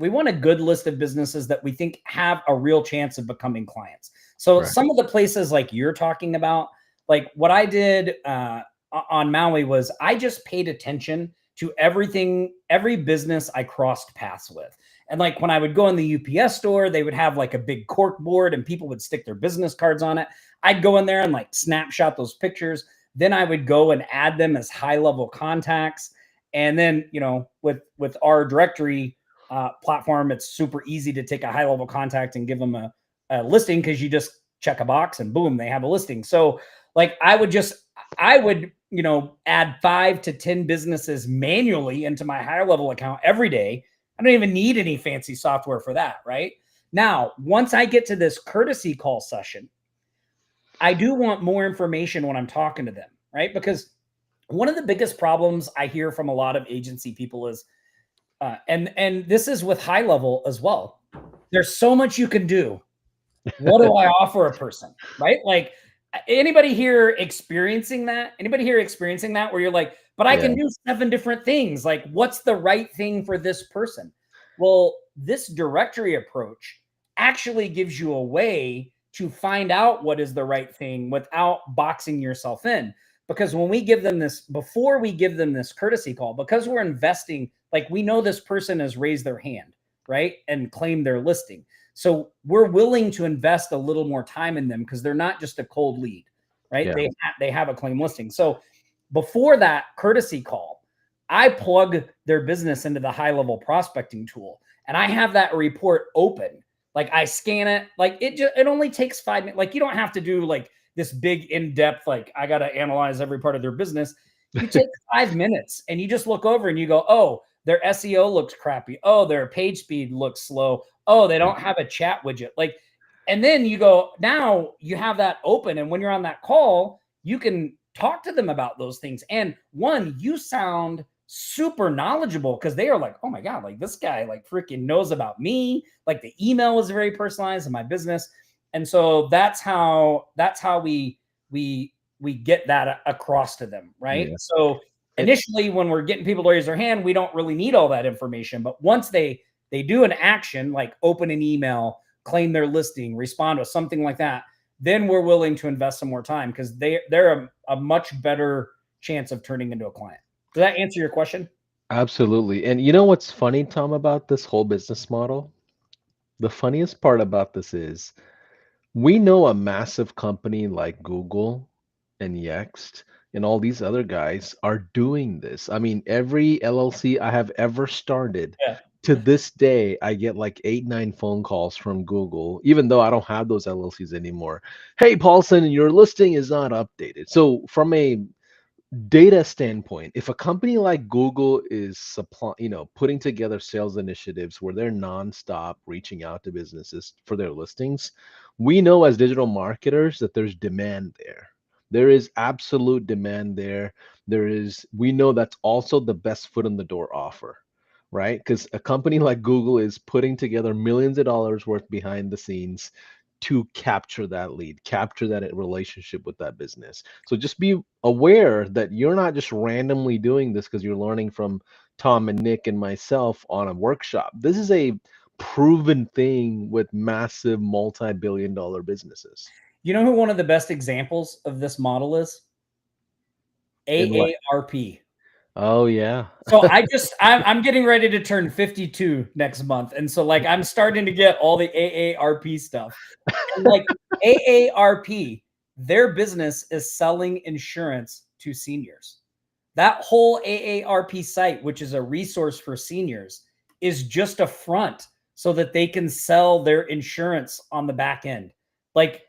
want a good list of businesses that we think have a real chance of becoming clients. So Right. some of the places like you're talking about, like what I did on Maui was I just paid attention to every business I crossed paths with. And like when I would go in the UPS store, they would have like a big cork board and people would stick their business cards on it. I'd go in there and like snapshot those pictures. Then I would go and add them as high level contacts. And then, with our directory platform, it's super easy to take a high level contact and give them a listing because you just check a box and boom, they have a listing. So like I would, add 5 to 10 businesses manually into my higher level account every day. I don't even need any fancy software for that, right? Now, once I get to this courtesy call session, I do want more information when I'm talking to them, right? Because one of the biggest problems I hear from a lot of agency people is, and this is with HighLevel as well. There's so much you can do. What do I offer a person, right? Like anybody here experiencing that? Anybody here experiencing that where you're like, but I Yeah. can do 7 different things. Like, what's the right thing for this person? Well, this directory approach actually gives you a way to find out what is the right thing without boxing yourself in. Because when we give them this, before we give them this courtesy call, because we're investing, like we know this person has raised their hand, right? And claimed their listing. So we're willing to invest a little more time in them because they're not just a cold lead, right? Yeah. They have a claim listing. So before that courtesy call, I plug their business into the high level prospecting tool and I have that report open. Like I scan it, like it only takes 5 minutes. Like you don't have to do like this big in-depth, like I got to analyze every part of their business. You take 5 minutes and you just look over and you go, oh, their SEO looks crappy. Oh, their page speed looks slow. Oh, they don't have a chat widget. Like, and then you go, now you have that open. And when you're on that call, you can talk to them about those things. And one, you sound super knowledgeable because they are like, oh my God, like this guy like freaking knows about me. Like the email is very personalized in my business. And so that's how we get that across to them, right? Yeah. So initially when we're getting people to raise their hand, we don't really need all that information. But once they do an action like open an email, claim their listing, respond to something like that, then we're willing to invest some more time because they're a much better chance of turning into a client. Does that answer your question? Absolutely. And you know what's funny, Tom, about this whole business model? The funniest part about this is we know a massive company like Google and Yext and all these other guys are doing this. I mean, every LLC I have ever started, Yeah. to this day, I get like 8, 9 phone calls from Google, even though I don't have those LLCs anymore. Hey, Paulson, your listing is not updated. So, from a data standpoint, if a company like Google is putting together sales initiatives where they're nonstop reaching out to businesses for their listings, we know as digital marketers that there's demand there. There is absolute demand there. We know that's also the best foot in the door offer, right? Because a company like Google is putting together millions of dollars worth behind the scenes to capture that lead, capture that relationship with that business. So just be aware that you're not just randomly doing this because you're learning from Tom and Nick and myself on a workshop. This is a proven thing with massive multi-billion dollar businesses. You know who one of the best examples of this model is? AARP. Oh yeah. So I'm getting ready to turn 52 next month. And so like I'm starting to get all the AARP stuff. And like AARP, their business is selling insurance to seniors. That whole AARP site, which is a resource for seniors, is just a front so that they can sell their insurance on the back end. Like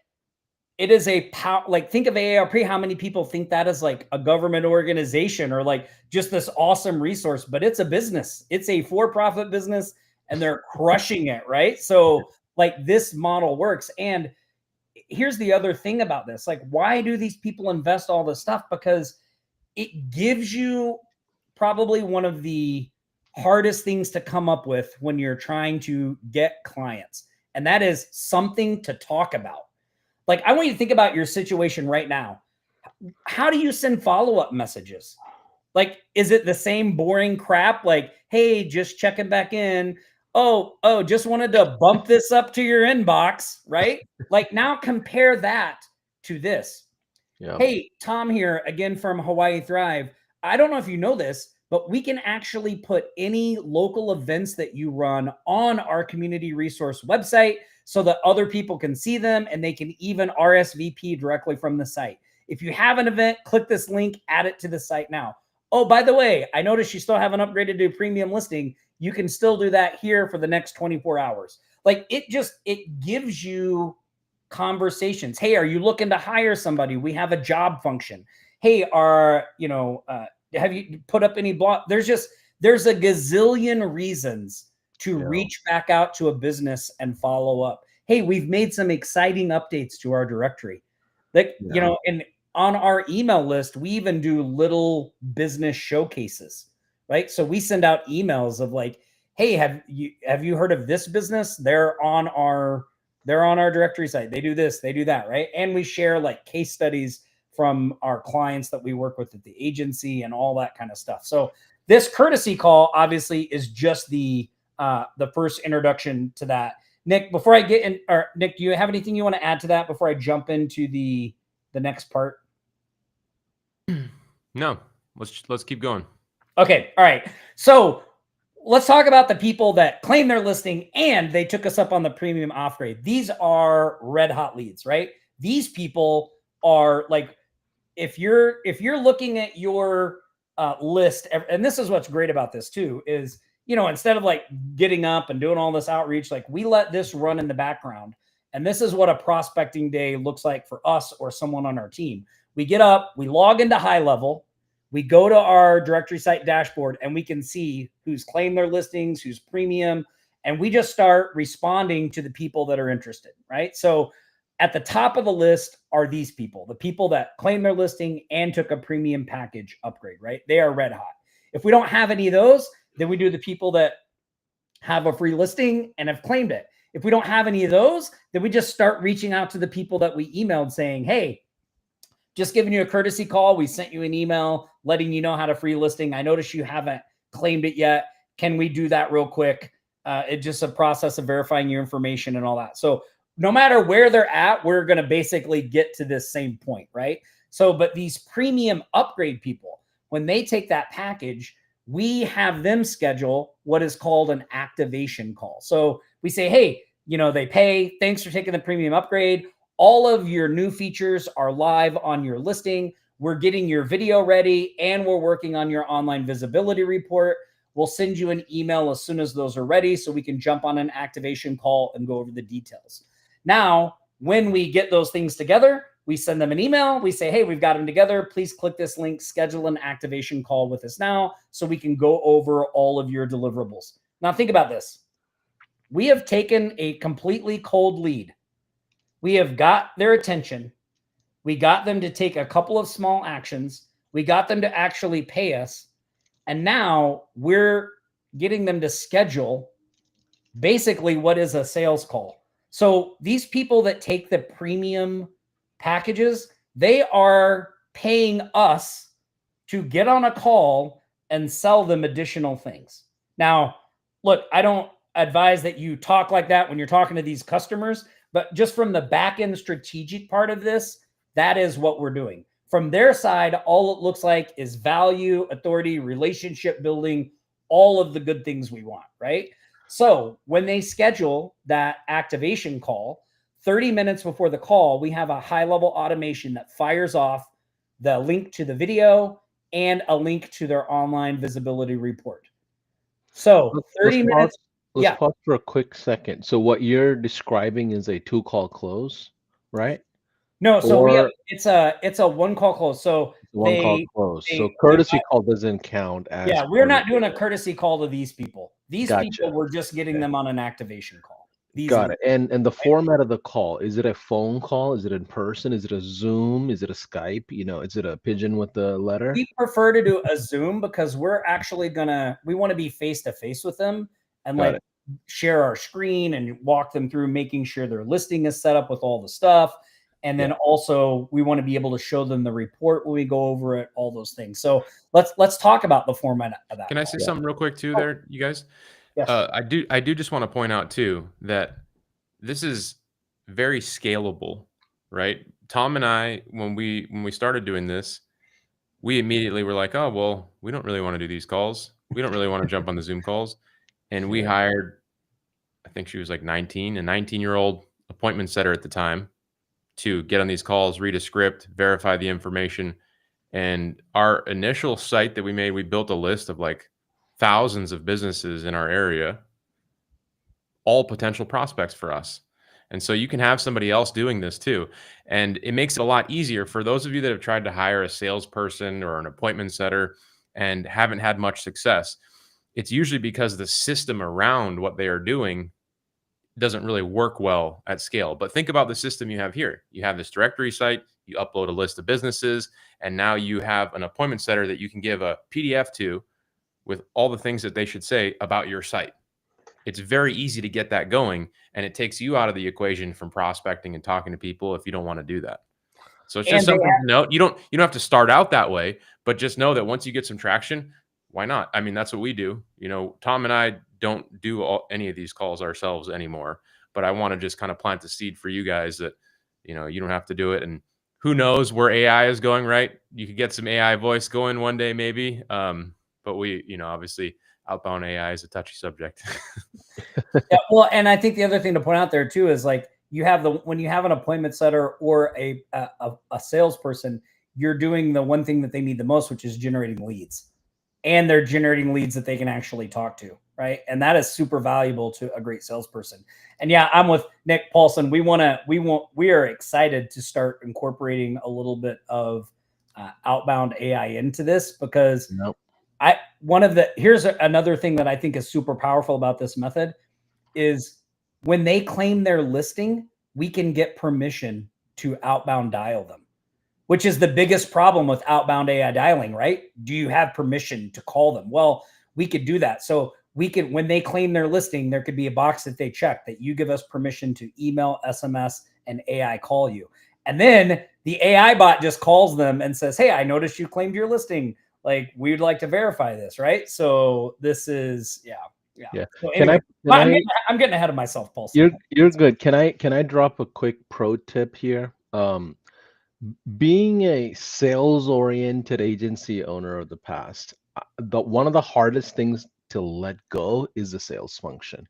it is a power, like think of AARP, how many people think that is like a government organization or like just this awesome resource, but it's a business. It's a for-profit business and they're crushing it, right? So like this model works. And here's the other thing about this. Like, why do these people invest all this stuff? Because it gives you probably one of the hardest things to come up with when you're trying to get clients. And that is something to talk about. Like, I want you to think about your situation right now. How do you send follow-up messages? Like, is it the same boring crap? Like, hey, just checking back in. Oh, just wanted to bump this up to your inbox, right? Like, now compare that to this. Yeah. Hey, Tom here again from Hawaii Thrive. I don't know if you know this, but we can actually put any local events that you run on our community resource website so that other people can see them and they can even RSVP directly from the site. If you have an event, click this link, add it to the site now. Oh, by the way, I noticed you still haven't upgraded to a premium listing. You can still do that here for the next 24 hours. Like it gives you conversations. Hey, are you looking to hire somebody? We have a job function. Hey, have you put up any blog? There's a gazillion reasons to reach back out to a business and follow up. Hey, we've made some exciting updates to our directory. Like, and on our email list, we even do little business showcases, right? So we send out emails of like, hey, have you heard of this business? They're on our directory site. They do this, they do that, right? And we share like case studies from our clients that we work with at the agency and all that kind of stuff. So this courtesy call obviously is just the first introduction to that. Nick, before I get in, or Nick, do you have anything you want to add to that before I jump into the next part? No, let's keep going. Okay, all right. So let's talk about the people that claim their listing and they took us up on the premium upgrade. These are red hot leads, right? These people are like, if you're looking at your list, and this is what's great about this too, is, instead of like getting up and doing all this outreach, like we let this run in the background. And this is what a prospecting day looks like for us or someone on our team. We get up, we log into HighLevel, we go to our directory site dashboard, and we can see who's claimed their listings, who's premium, and we just start responding to the people that are interested, right? So at the top of the list are these people, the people that claimed their listing and took a premium package upgrade, right? They are red hot. If we don't have any of those, then we do the people that have a free listing and have claimed it. If we don't have any of those, then we just start reaching out to the people that we emailed saying, hey, just giving you a courtesy call. We sent you an email letting you know how to free listing. I noticed you haven't claimed it yet. Can we do that real quick? It's just a process of verifying your information and all that. So no matter where they're at, we're going to basically get to this same point, right? So, but these premium upgrade people, when they take that package, we have them schedule what is called an activation call. So we say, hey, they pay. Thanks for taking the premium upgrade. All of your new features are live on your listing. We're getting your video ready and we're working on your online visibility report. We'll send you an email as soon as those are ready so we can jump on an activation call and go over the details. Now, when we get those things together, we send them an email. We say, hey, we've got them together. Please click this link, schedule an activation call with us now so we can go over all of your deliverables. Now, think about this. We have taken a completely cold lead. We have got their attention. We got them to take a couple of small actions. We got them to actually pay us. And now we're getting them to schedule basically what is a sales call. So these people that take the premium packages, they are paying us to get on a call and sell them additional things. Now, look, I don't advise that you talk like that when you're talking to these customers, But just from the back end strategic part of this, that is what we're doing. From their side, all it looks like is value, authority, relationship building, all of the good things we want, right? So when they schedule that activation call, 30 minutes before the call, we have a high-level automation that fires off the link to the video and a link to their online visibility report. So 30 minutes. Let's pause for a quick second. So what you're describing is a 2-call close, right? No, so it's a 1-call close. So 1-call close. So courtesy call doesn't count as. Yeah, we're not doing a courtesy call to these people. These Gotcha. people, we're just getting them on an activation call. Got it. And the format of the call, is it a phone call? Is it in person? Is it a Zoom? Is it a Skype? You know, is it a pigeon with the letter? We prefer to do a Zoom because we're actually we want to be face to face with them and share our screen and walk them through making sure their listing is set up with all the stuff. And then also we want to be able to show them the report when we go over it, all those things. So let's talk about the format of that. Can I say something real quick too there, you guys? Yes. I do just want to point out too that this is very scalable, right? Tom and I, when we started doing this, we immediately were like, oh, well, we don't really want to do these calls. We don't really want to jump on the Zoom calls. And we hired, I think she was like 19, a 19-year-old appointment setter at the time, to get on these calls, read a script, verify the information. And our initial site that we made, we built a list of like thousands of businesses in our area, all potential prospects for us. And so you can have somebody else doing this too. And it makes it a lot easier for those of you that have tried to hire a salesperson or an appointment setter and haven't had much success. It's usually because the system around what they are doing doesn't really work well at scale. But think about the system you have here. You have this directory site, you upload a list of businesses, and now you have an appointment setter that you can give a PDF to with all the things that they should say about your site. It's very easy to get that going, and it takes you out of the equation from prospecting and talking to people if you don't want to do that. So it's just something to note. You don't have to start out that way, but just know that once you get some traction, why not? I mean, that's what we do. You know, Tom and I don't do any of these calls ourselves anymore, but I want to just kind of plant the seed for you guys that, you know, you don't have to do it. And who knows where AI is going, right? You could get some AI voice going one day, maybe. But we, you know, obviously outbound AI is a touchy subject. Yeah, well, and I think the other thing to point out there too is like when you have an appointment setter or a salesperson, you're doing the one thing that they need the most, which is generating leads. And they're generating leads that they can actually talk to, right? And that is super valuable to a great salesperson. And yeah, I'm with Nick Paulson. We are excited to start incorporating a little bit of outbound AI into this because here's another thing that I think is super powerful about this method is when they claim their listing, we can get permission to outbound dial them, which is the biggest problem with outbound AI dialing, right? Do you have permission to call them? Well, we could do that. So we could, when they claim their listing, there could be a box that they check that you give us permission to email, SMS, and AI call you. And then the AI bot just calls them and says, hey, I noticed you claimed your listing. Like, we'd like to verify this, right? So this is, yeah. So anyway, I'm getting ahead of myself, Paul. You're good. Can I drop a quick pro tip here? Being a sales-oriented agency owner of the past, one of the hardest things to let go is the sales function.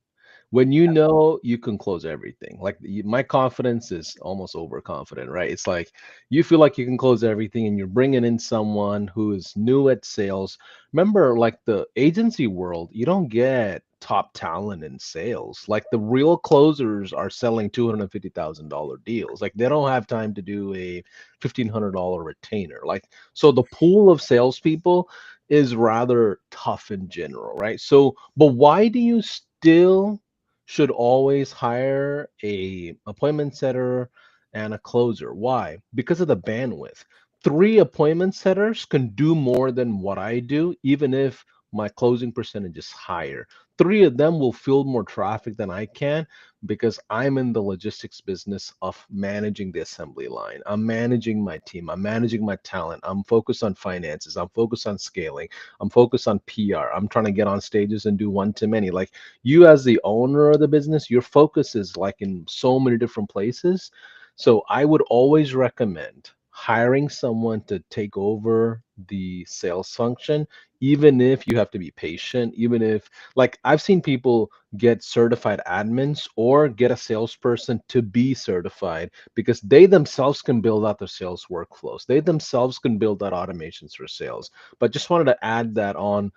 When you know you can close everything, like my confidence is almost overconfident, right? It's like you feel like you can close everything and you're bringing in someone who is new at sales. Remember, like the agency world, you don't get top talent in sales. Like the real closers are selling $250,000 deals. Like they don't have time to do a $1,500 retainer. Like, so the pool of salespeople is rather tough in general, right? So, but why do you still should always hire a appointment setter and a closer? Why? Because of the bandwidth. 3 appointment setters can do more than what I do, even if my closing percentage is higher. three of them will field more traffic than I can because I'm in the logistics business of managing the assembly line. I'm managing my team. I'm managing my talent. I'm focused on finances. I'm focused on scaling. I'm focused on PR. I'm trying to get on stages and do one-to-many. Like you as the owner of the business, your focus is like in so many different places. So I would always recommend hiring someone to take over the sales function, even if you have to be patient, even if, like, I've seen people get certified admins or get a salesperson to be certified because they themselves can build out their sales workflows. They themselves can build out automations for sales. But just wanted to add that on.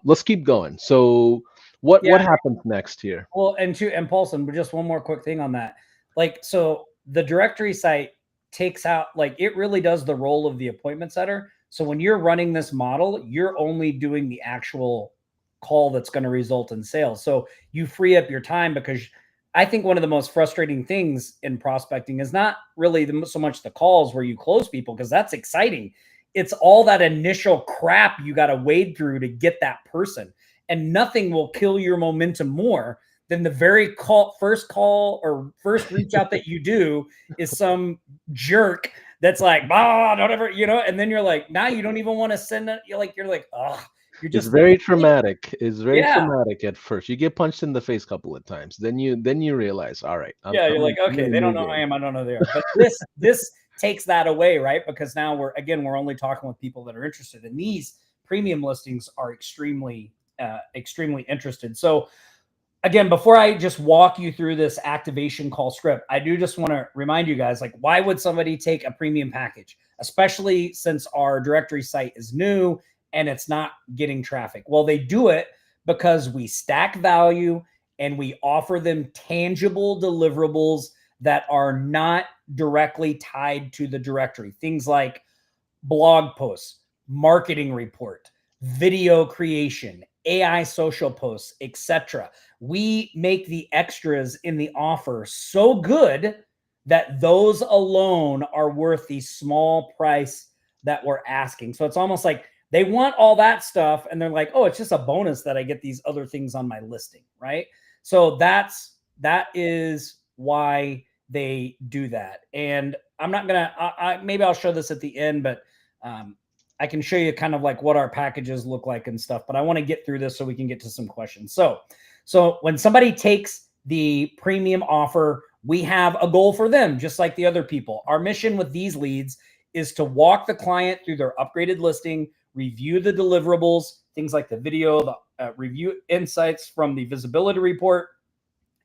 Let's keep going. So what Yeah. happens next here? Well, and Paulson, but just one more quick thing on that. Like, so the directory site takes out, like, it really does the role of the appointment setter. So when you're running this model, you're only doing the actual call that's going to result in sales. So you free up your time, because I think one of the most frustrating things in prospecting is not really so much the calls where you close people, because that's exciting. It's all that initial crap you got to wade through to get that person. And nothing will kill your momentum more than the very first call or first reach out that you do is some jerk that's like, bah, don't ever, and then you're like, now you don't even want to send it. You're like, oh, you're It's just very traumatic. It's very yeah. traumatic at first. You get punched in the face a couple of times. Then you realize, all right, Yeah, you're like, I'm okay, in a they don't new know who I game. am. I don't know who they are. But this takes that away, right? Because now we're only talking with people that are interested, and these premium listings are extremely interested. So again, before I just walk you through this activation call script, I do just want to remind you guys, like, why would somebody take a premium package, especially since our directory site is new and it's not getting traffic? Well, they do it because we stack value and we offer them tangible deliverables that are not directly tied to the directory. Things like blog posts, marketing report, video creation, AI social posts, etc. We make the extras in the offer so good that those alone are worth the small price that we're asking. So it's almost like they want all that stuff and they're like, oh, it's just a bonus that I get these other things on my listing, right? So that is why they do that. And I'm not gonna maybe I'll show this at the end, but I can show you kind of like what our packages look like and stuff, but I want to get through this so we can get to some questions. So when somebody takes the premium offer, we have a goal for them, just like the other people. Our mission with these leads is to walk the client through their upgraded listing, review the deliverables, things like the video, the review insights from the visibility report,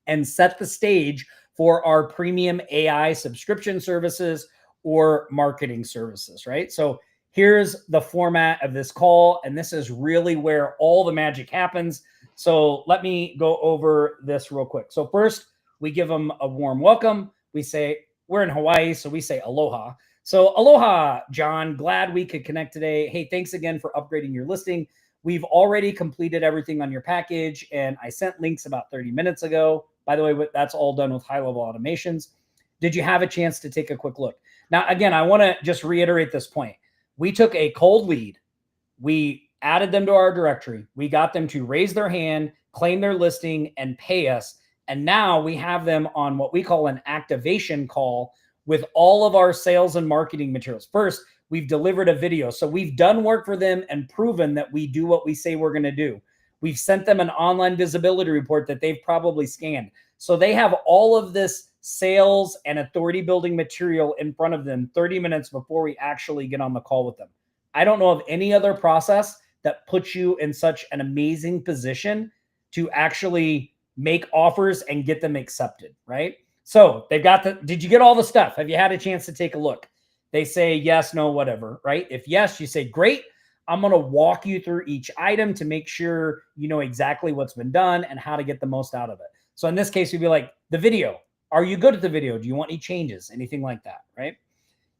and set the stage for our premium AI subscription services or marketing services, right? So here's the format of this call, and this is really where all the magic happens. So let me go over this real quick. So first, we give them a warm welcome. We say, we're in Hawaii, so we say aloha. So aloha, John, glad we could connect today. Hey, thanks again for upgrading your listing. We've already completed everything on your package, and I sent links about 30 minutes ago. By the way, that's all done with HighLevel automations. Did you have a chance to take a quick look? Now, again, I want to just reiterate this point. We took a cold lead. We added them to our directory. We got them to raise their hand, claim their listing, and pay us. And now we have them on what we call an activation call with all of our sales and marketing materials. First, we've delivered a video. So we've done work for them and proven that we do what we say we're going to do. We've sent them an online visibility report that they've probably scanned. So they have all of this sales and authority building material in front of them 30 minutes before we actually get on the call with them. I don't know of any other process that puts you in such an amazing position to actually make offers and get them accepted, right? So they've got did you get all the stuff? Have you had a chance to take a look? They say yes, no, whatever, right? If yes, you say, great. I'm going to walk you through each item to make sure you know exactly what's been done and how to get the most out of it. So in this case, we'd be like, the video. Are you good at the video? Do you want any changes? Anything like that, right?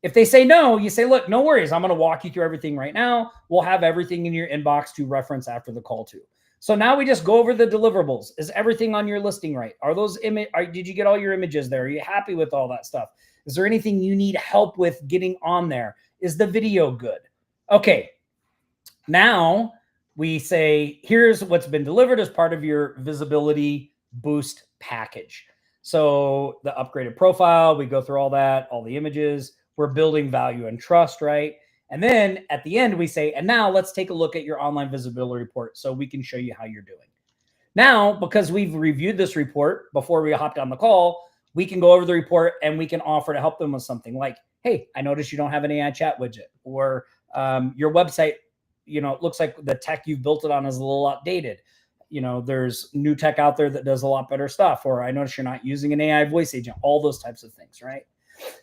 If they say no, you say, look, no worries. I'm going to walk you through everything right now. We'll have everything in your inbox to reference after the call too. So now we just go over the deliverables. Is everything on your listing right? Are those did you get all your images there? Are you happy with all that stuff? Is there anything you need help with getting on there? Is the video good? Okay. Now we say, here's what's been delivered as part of your visibility boost package. So the upgraded profile, we go through all that, all the images, we're building value and trust, right? And then at the end, we say, and now let's take a look at your online visibility report so we can show you how you're doing. Now, because we've reviewed this report before we hopped on the call, we can go over the report and we can offer to help them with something like, hey, I noticed you don't have an AI chat widget, or your website, you know, it looks like the tech you've built it on is a little outdated. You know, there's new tech out there that does a lot better stuff, or I notice you're not using an AI voice agent, all those types of things, right?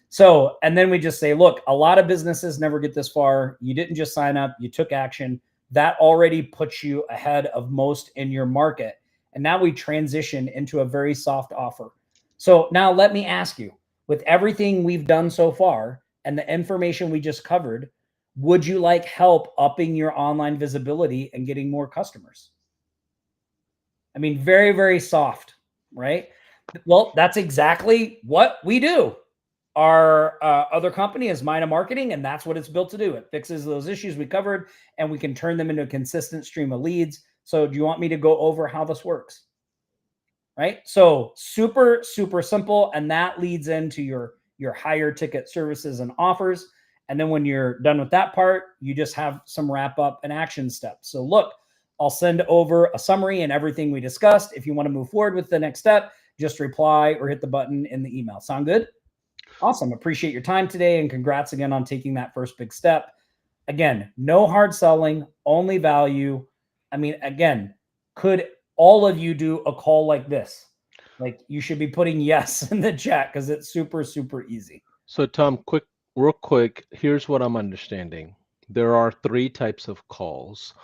So, and then we just say, look, a lot of businesses never get this far. You didn't just sign up, you took action. That already puts you ahead of most in your market. And now we transition into a very soft offer. So now let me ask you, with everything we've done so far and the information we just covered, would you like help upping your online visibility and getting more customers? I mean, very, very soft, right? Well, that's exactly what we do. Our other company is Mina Marketing, and that's what it's built to do. It fixes those issues we covered, and we can turn them into a consistent stream of leads. So do you want me to go over how this works? Right? So super, super simple. And that leads into your higher ticket services and offers. And then when you're done with that part, you just have some wrap up and action steps. So look, I'll send over a summary and everything we discussed. If you want to move forward with the next step, just reply or hit the button in the email. Sound good? Awesome. Appreciate your time today, and congrats again on taking that first big step. Again, no hard selling, only value. I mean, again, could all of you do a call like this? Like, you should be putting yes in the chat because it's super, super easy. So Tom, real quick, here's what I'm understanding. There are 3 types of calls.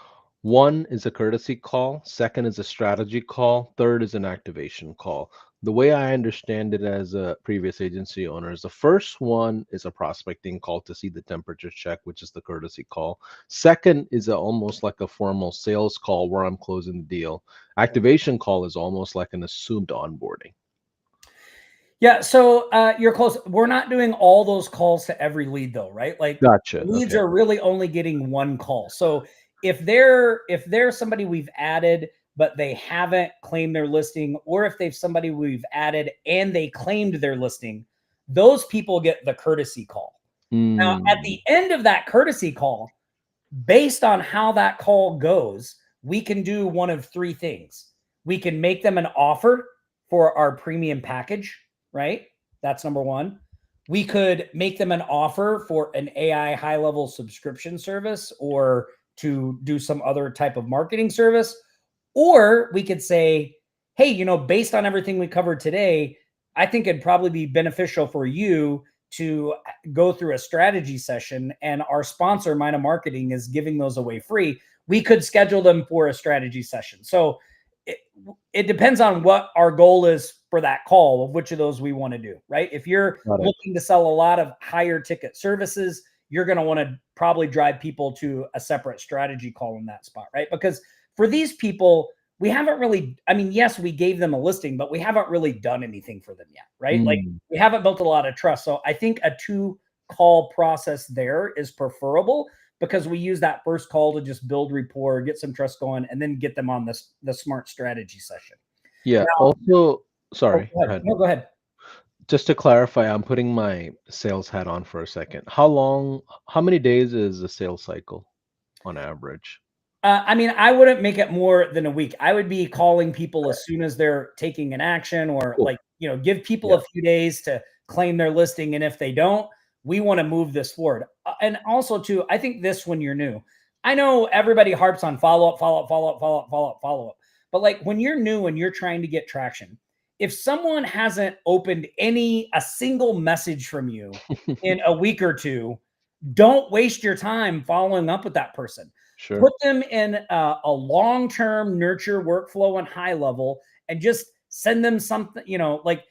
One is a courtesy call, second is a strategy call, third is an activation call. The way I understand it as a previous agency owner is the first one is a prospecting call to see the temperature check, which is the courtesy call. Second is almost like a formal sales call where I'm closing the deal. Activation call is almost like an assumed onboarding. Yeah, so you're close. We're not doing all those calls to every lead though, right? Like, Gotcha. leads Okay. are really only getting one call. So if they're somebody we've added but they haven't claimed their listing, or if they've somebody we've added and they claimed their listing, those people get the courtesy call. Now, at the end of that courtesy call, based on how that call goes, we can do one of 3 things. We can make them an offer for our premium package, right? That's number 1. We could make them an offer for an AI high-level subscription service, or to do some other type of marketing service. Or we could say, hey, you know, based on everything we covered today, I think it'd probably be beneficial for you to go through a strategy session, and our sponsor, Mina Marketing, is giving those away free. We could schedule them for a strategy session. So it depends on what our goal is for that call, of which of those we want to do, right? If you're looking to sell a lot of higher ticket services, you're going to want to probably drive people to a separate strategy call in that spot, right? Because for these people, we haven't really, I mean, yes, we gave them a listing, but we haven't really done anything for them yet, right? Like, we haven't built a lot of trust. So I think a 2-call process there is preferable, because we use that first call to just build rapport, get some trust going, and then get them on the smart strategy session. Yeah. Now, also, sorry. Go ahead. No, go ahead. Just to clarify, I'm putting my sales hat on for a second. How many days is the sales cycle on average? I mean, I wouldn't make it more than a week. I would be calling people as soon as they're taking an action, or like, you know, give people a few days to claim their listing. And if they don't, we want to move this forward. And also too, I think this, when you're new, I know everybody harps on follow-up. But like, when you're new and you're trying to get traction, if someone hasn't opened a single message from you in a week or 2, don't waste your time following up with that person. Sure. Put them in a long-term nurture workflow and HighLevel, and just send them something, you know, like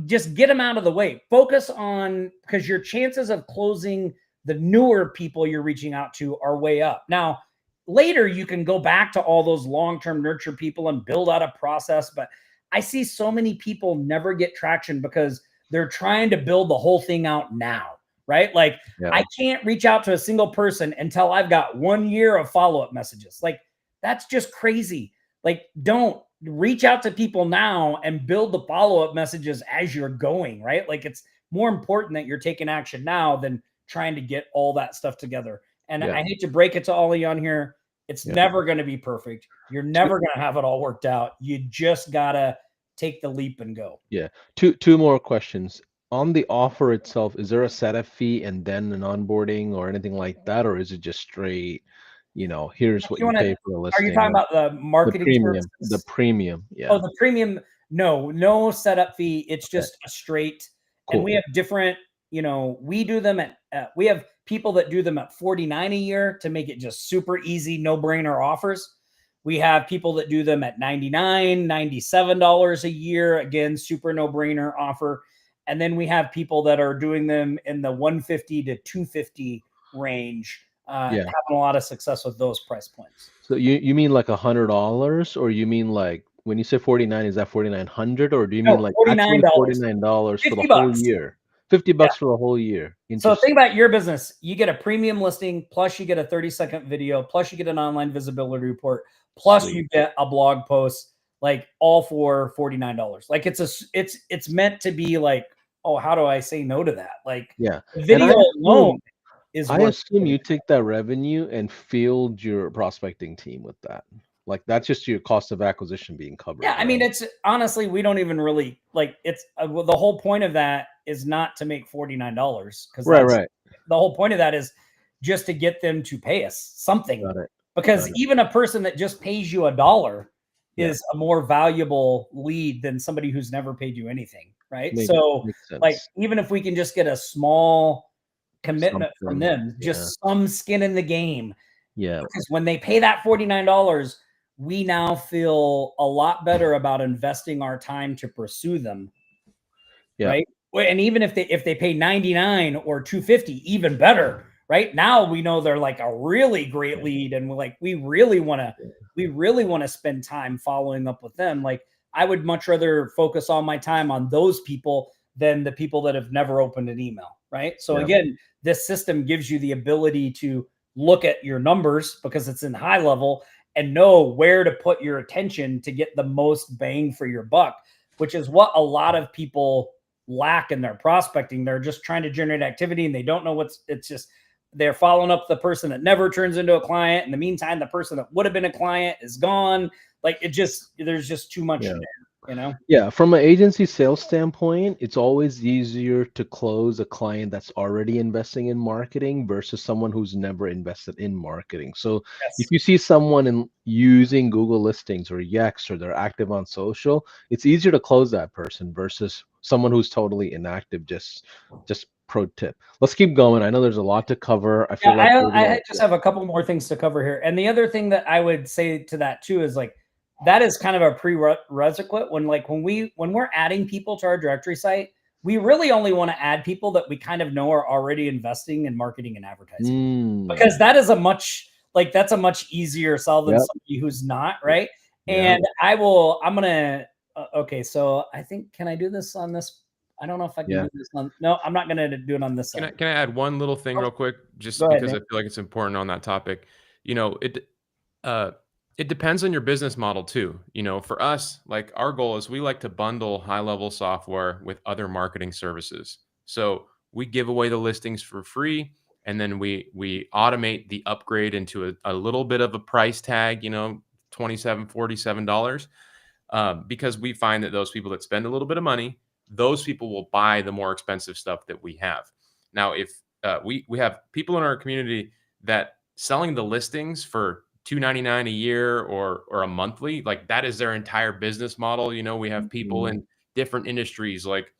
just get them out of the way. Focus on, because your chances of closing the newer people you're reaching out to are way up. Now, later you can go back to all those long-term nurture people and build out a process. But I see so many people never get traction because they're trying to build the whole thing out now, right? Like, I can't reach out to a single person until I've got 1 year of follow-up messages. Like, That's just crazy. Like, don't reach out to people now and build the follow-up messages as you're going, right? Like, it's more important that you're taking action now than trying to get all that stuff together. And I hate to break it to all of you on here. It's never going to be perfect. You're never going to have it all worked out. You just got to take the leap and go. Yeah. Two more questions. On the offer itself, is there a setup fee and then an onboarding or anything like that? Or is it just straight, here's what you pay for the listing? Are you talking about the marketing premium? services? The premium, yeah. Oh, the premium. No setup fee. It's just a straight. Cool. And we have different, we do them at, we have people that do them at $49 a year to make it just super easy, no brainer offers. We have people that do them at $99, $97 a year. Again, super no brainer offer. And then we have people that are doing them in the $150 to $250 range. Having a lot of success with those price points. So you mean like $100, or you mean like when you say 49, is that 4,900, or do you mean like $49? $49 for the whole year? $50 for the whole year. So think about your business. You get a premium listing, plus you get a 30-second video, plus you get an online visibility report, plus you get a blog post, like all for $49. Like it's meant to be like, oh, how do I say no to that? Like the video alone is I assume you take that revenue and field your prospecting team with that. Like that's just your cost of acquisition being covered. Yeah, I mean, it's honestly, we don't even really like it's well, the whole point of that is not to make $49 because right. The whole point of that is just to get them to pay us something. Because even a person that just pays you $1 is a more valuable lead than somebody who's never paid you anything, right? So like even if we can just get a small commitment from them, just some skin in the game. Yeah. Because when they pay that $49, we now feel a lot better about investing our time to pursue them. Yeah. Right. And even if they pay $99 or $250, even better. Right now, we know they're like a really great lead, and we really want to spend time following up with them. Like I would much rather focus all my time on those people than the people that have never opened an email. Right. So again, this system gives you the ability to look at your numbers because it's in HighLevel and know where to put your attention to get the most bang for your buck, which is what a lot of people lack in their prospecting. They're just trying to generate activity and they don't know it's just they're following up the person that never turns into a client. In the meantime, the person that would have been a client is gone. Like there's just too much there. Yeah, from an agency sales standpoint, it's always easier to close a client that's already investing in marketing versus someone who's never invested in marketing. So if you see someone using Google listings or Yext, or they're active on social, it's easier to close that person versus someone who's totally inactive. Just pro tip. Let's keep going. I know there's a lot to cover. I feel I just have a couple more things to cover here. And the other thing that I would say to that too is like, that is kind of a prerequisite when we're adding people to our directory site, we really only want to add people that we kind of know are already investing in marketing and advertising, because that is that's a much easier sell than somebody who's not, right? And okay, so I think, can I do this on this? I don't know if I can do this on, no, I'm not going to do it on this side. Can I add one little thing real quick, just because I feel like it's important on that topic? It depends on your business model too. For us, like our goal is we like to bundle HighLevel software with other marketing services. So we give away the listings for free, and then we automate the upgrade into a little bit of a price tag, $27, $47, because we find that those people that spend a little bit of money, those people will buy the more expensive stuff that we have. Now, if we have people in our community that selling the listings for $299 a year or a monthly, like that is their entire business model. We have people in different industries, like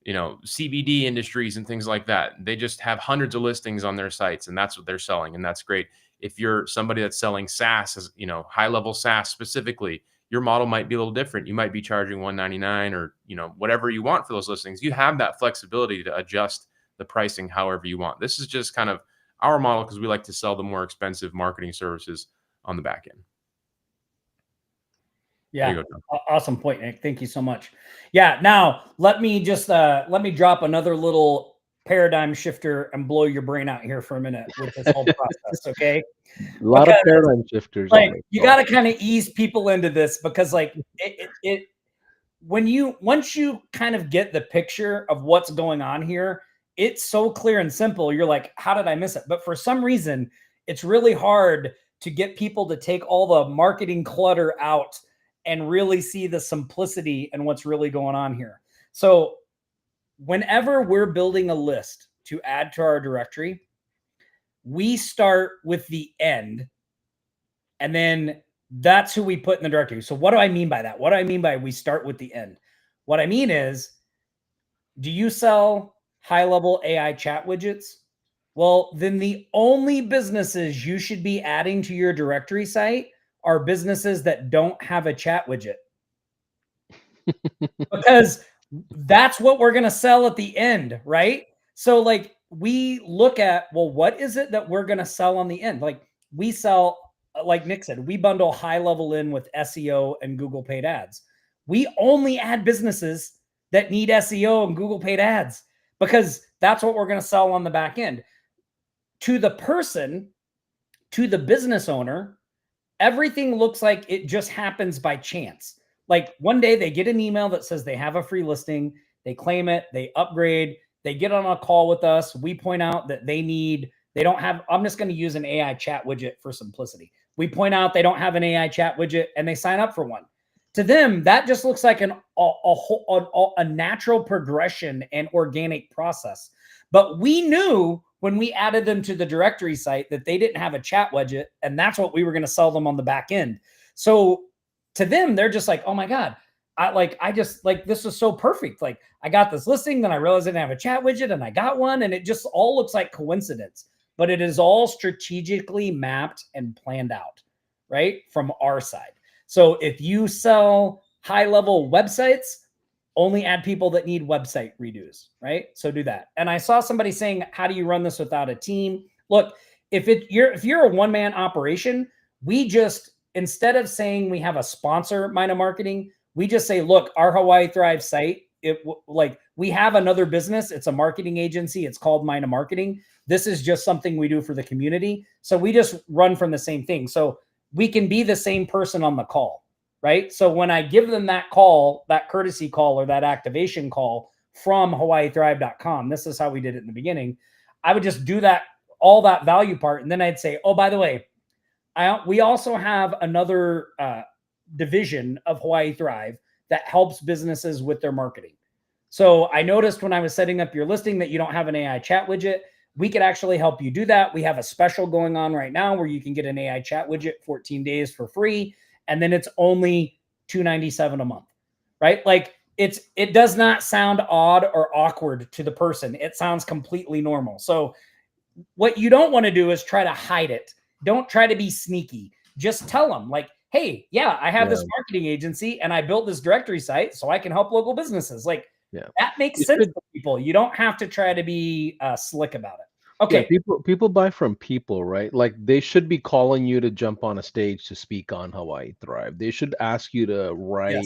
CBD industries and things like that. They just have hundreds of listings on their sites, and that's what they're selling, and that's great. If you're somebody that's selling SaaS, as HighLevel SaaS specifically, your model might be a little different. You might be charging $199 or whatever you want for those listings. You have that flexibility to adjust the pricing however you want. This is just kind of our model because we like to sell the more expensive marketing services on the back end. Yeah, awesome point, Nick. Thank you so much. Yeah, now let me drop another little paradigm shifter and blow your brain out here for a minute with this whole process, okay? A lot of paradigm shifters. Like, you got to kind of ease people into this, because like once you kind of get the picture of what's going on here, it's so clear and simple. You're like, how did I miss it? But for some reason, it's really hard to get people to take all the marketing clutter out and really see the simplicity and what's really going on here. So whenever we're building a list to add to our directory, we start with the end, and then that's who we put in the directory. So what do I mean by that? What do I mean by we start with the end? What I mean is, do you sell high-level AI chat widgets? Well, then the only businesses you should be adding to your directory site are businesses that don't have a chat widget. Because that's what we're going to sell at the end, right? So like, we look at, well, what is it that we're going to sell on the end? Like, we sell, like Nick said, we bundle HighLevel in with SEO and Google paid ads. We only add businesses that need SEO and Google paid ads, because that's what we're going to sell on the back end. To the person, to the business owner, everything looks like it just happens by chance. Like, one day they get an email that says they have a free listing, they claim it, they upgrade, they get on a call with us. We point out that they don't have, I'm just going to use an AI chat widget for simplicity. We point out they don't have an AI chat widget, and they sign up for one. To them, that just looks like a natural progression and organic process. But we knew when we added them to the directory site that they didn't have a chat widget, and that's what we were going to sell them on the back end. So to them, they're just like, oh my God, this is so perfect. Like, I got this listing, then I realized I didn't have a chat widget, and I got one, and it just all looks like coincidence, but it is all strategically mapped and planned out, right, from our side. So if you sell high-level websites, only add people that need website redos, right? So do that. And I saw somebody saying, how do you run this without a team? Look, if you're a one-man operation, we just, instead of saying we have a sponsor, Mina Marketing, we just say, look, our Hawaii Thrive site, we have another business. It's a marketing agency. It's called Mina Marketing. This is just something we do for the community. So we just run from the same thing. So we can be the same person on the call, right? So when I give them that call, that courtesy call or that activation call from HawaiiThrive.com, this is how we did it in the beginning. I would just do that, all that value part. And then I'd say, oh, by the way, we also have another division of Hawaii Thrive that helps businesses with their marketing. So I noticed when I was setting up your listing that you don't have an AI chat widget. We could actually help you do that. We have a special going on right now where you can get an AI chat widget 14 days for free. And then it's only $297 a month, right? Like, it does not sound odd or awkward to the person. It sounds completely normal. So what you don't want to do is try to hide it. Don't try to be sneaky. Just tell them, like, hey, yeah, I have this marketing agency and I built this directory site so I can help local businesses. Like, that makes sense to people. You don't have to try to be slick about it. Okay. Yeah, people buy from people, right? Like, they should be calling you to jump on a stage to speak on Hawaii Thrive. They should ask you to write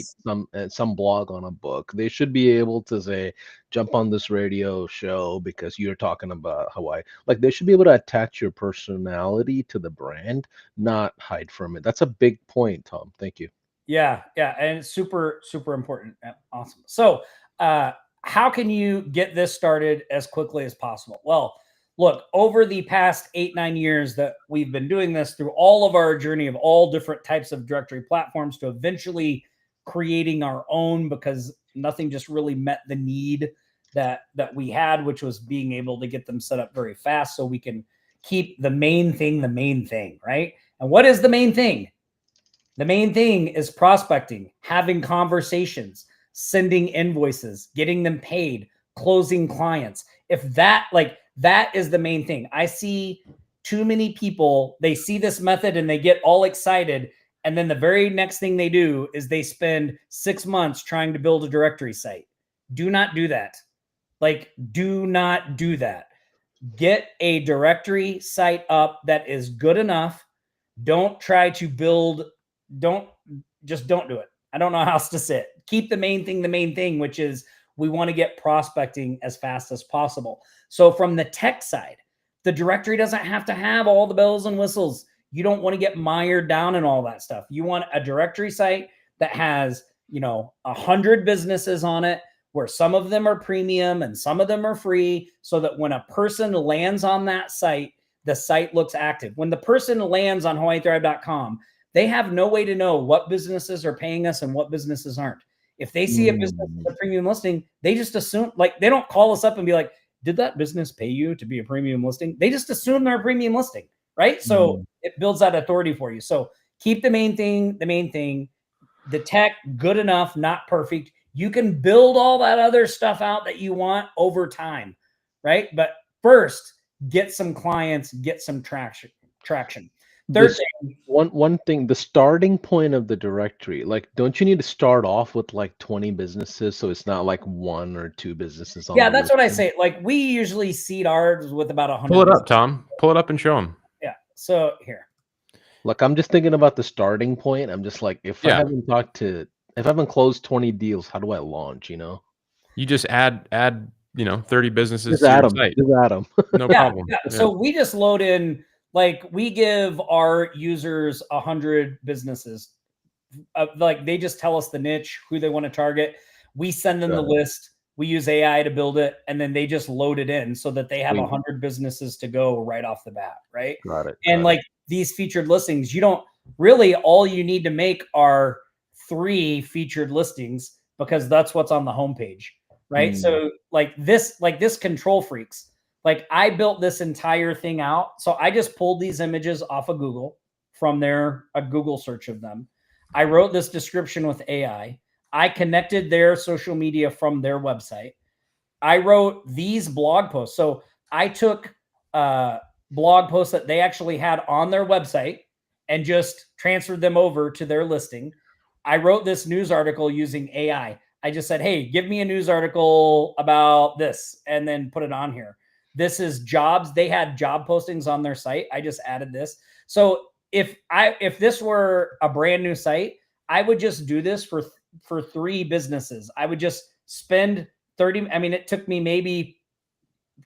some blog on a book. They should be able to say, jump on this radio show because you're talking about Hawaii. Like, they should be able to attach your personality to the brand, not hide from it. That's a big point, Tom. Thank you. Yeah, and it's super, super important. Awesome. So how can you get this started as quickly as possible? Well, look, over the past 8-9 years that we've been doing this, through all of our journey of all different types of directory platforms to eventually creating our own, because nothing just really met the need that we had, which was being able to get them set up very fast so we can keep the main thing, right? And what is the main thing? The main thing is prospecting, having conversations, sending invoices, getting them paid, closing clients. If that is the main thing. I see too many people, they see this method and they get all excited. And then the very next thing they do is they spend 6 months trying to build a directory site. Do not do that. Like, do not do that. Get a directory site up that is good enough. Don't try to build, don't do it. I don't know how else to say it. Keep the main thing, which is We want to get prospecting as fast as possible. So from the tech side, the directory doesn't have to have all the bells and whistles. You don't want to get mired down in all that stuff. You want a directory site that has, 100 businesses on it, where some of them are premium and some of them are free, so that when a person lands on that site, the site looks active. When the person lands on HawaiiThrive.com, they have no way to know what businesses are paying us and what businesses aren't. If they see a business with a premium listing, they just assume, like, they don't call us up and be like, did that business pay you to be a premium listing? They just assume they're a premium listing, right? So it builds that authority for you. So keep the main thing, the tech good enough, not perfect. You can build all that other stuff out that you want over time, right? But first, get some clients, get some traction. Third thing, one thing, the starting point of the directory, like, don't you need to start off with like 20 businesses, so it's not like 1 or 2 businesses on yeah, the that's what I listing? say. Like, we usually seed ours with about 100. Pull it up, Tom. Pull it up and show them. Yeah. So here. Like, I'm just thinking about the starting point. I'm just like, if I haven't closed 20 deals, how do I launch, You just add 30 businesses Just to add your them. site. Just add them. No problem. Yeah. So we just load in, like, we give our users 100 businesses. Like, they just tell us the niche, who they want to target. We send them the list. We use AI to build it, and then they just load it in so that they have 100 businesses to go right off the bat, right? Got it. And like these featured listings, you don't really, all you need to make are 3 featured listings, because that's what's on the homepage, right? So like this Control Freaks, like, I built this entire thing out. So I just pulled these images off of Google from a Google search of them. I wrote this description with AI. I connected their social media from their website. I wrote these blog posts. So I took blog posts that they actually had on their website and just transferred them over to their listing. I wrote this news article using AI. I just said, hey, give me a news article about this, and then put it on here. This is jobs. They had job postings on their site. I just added this. So if this were a brand new site, I would just do this for 3 businesses. I would just spend 30. I mean, it took me maybe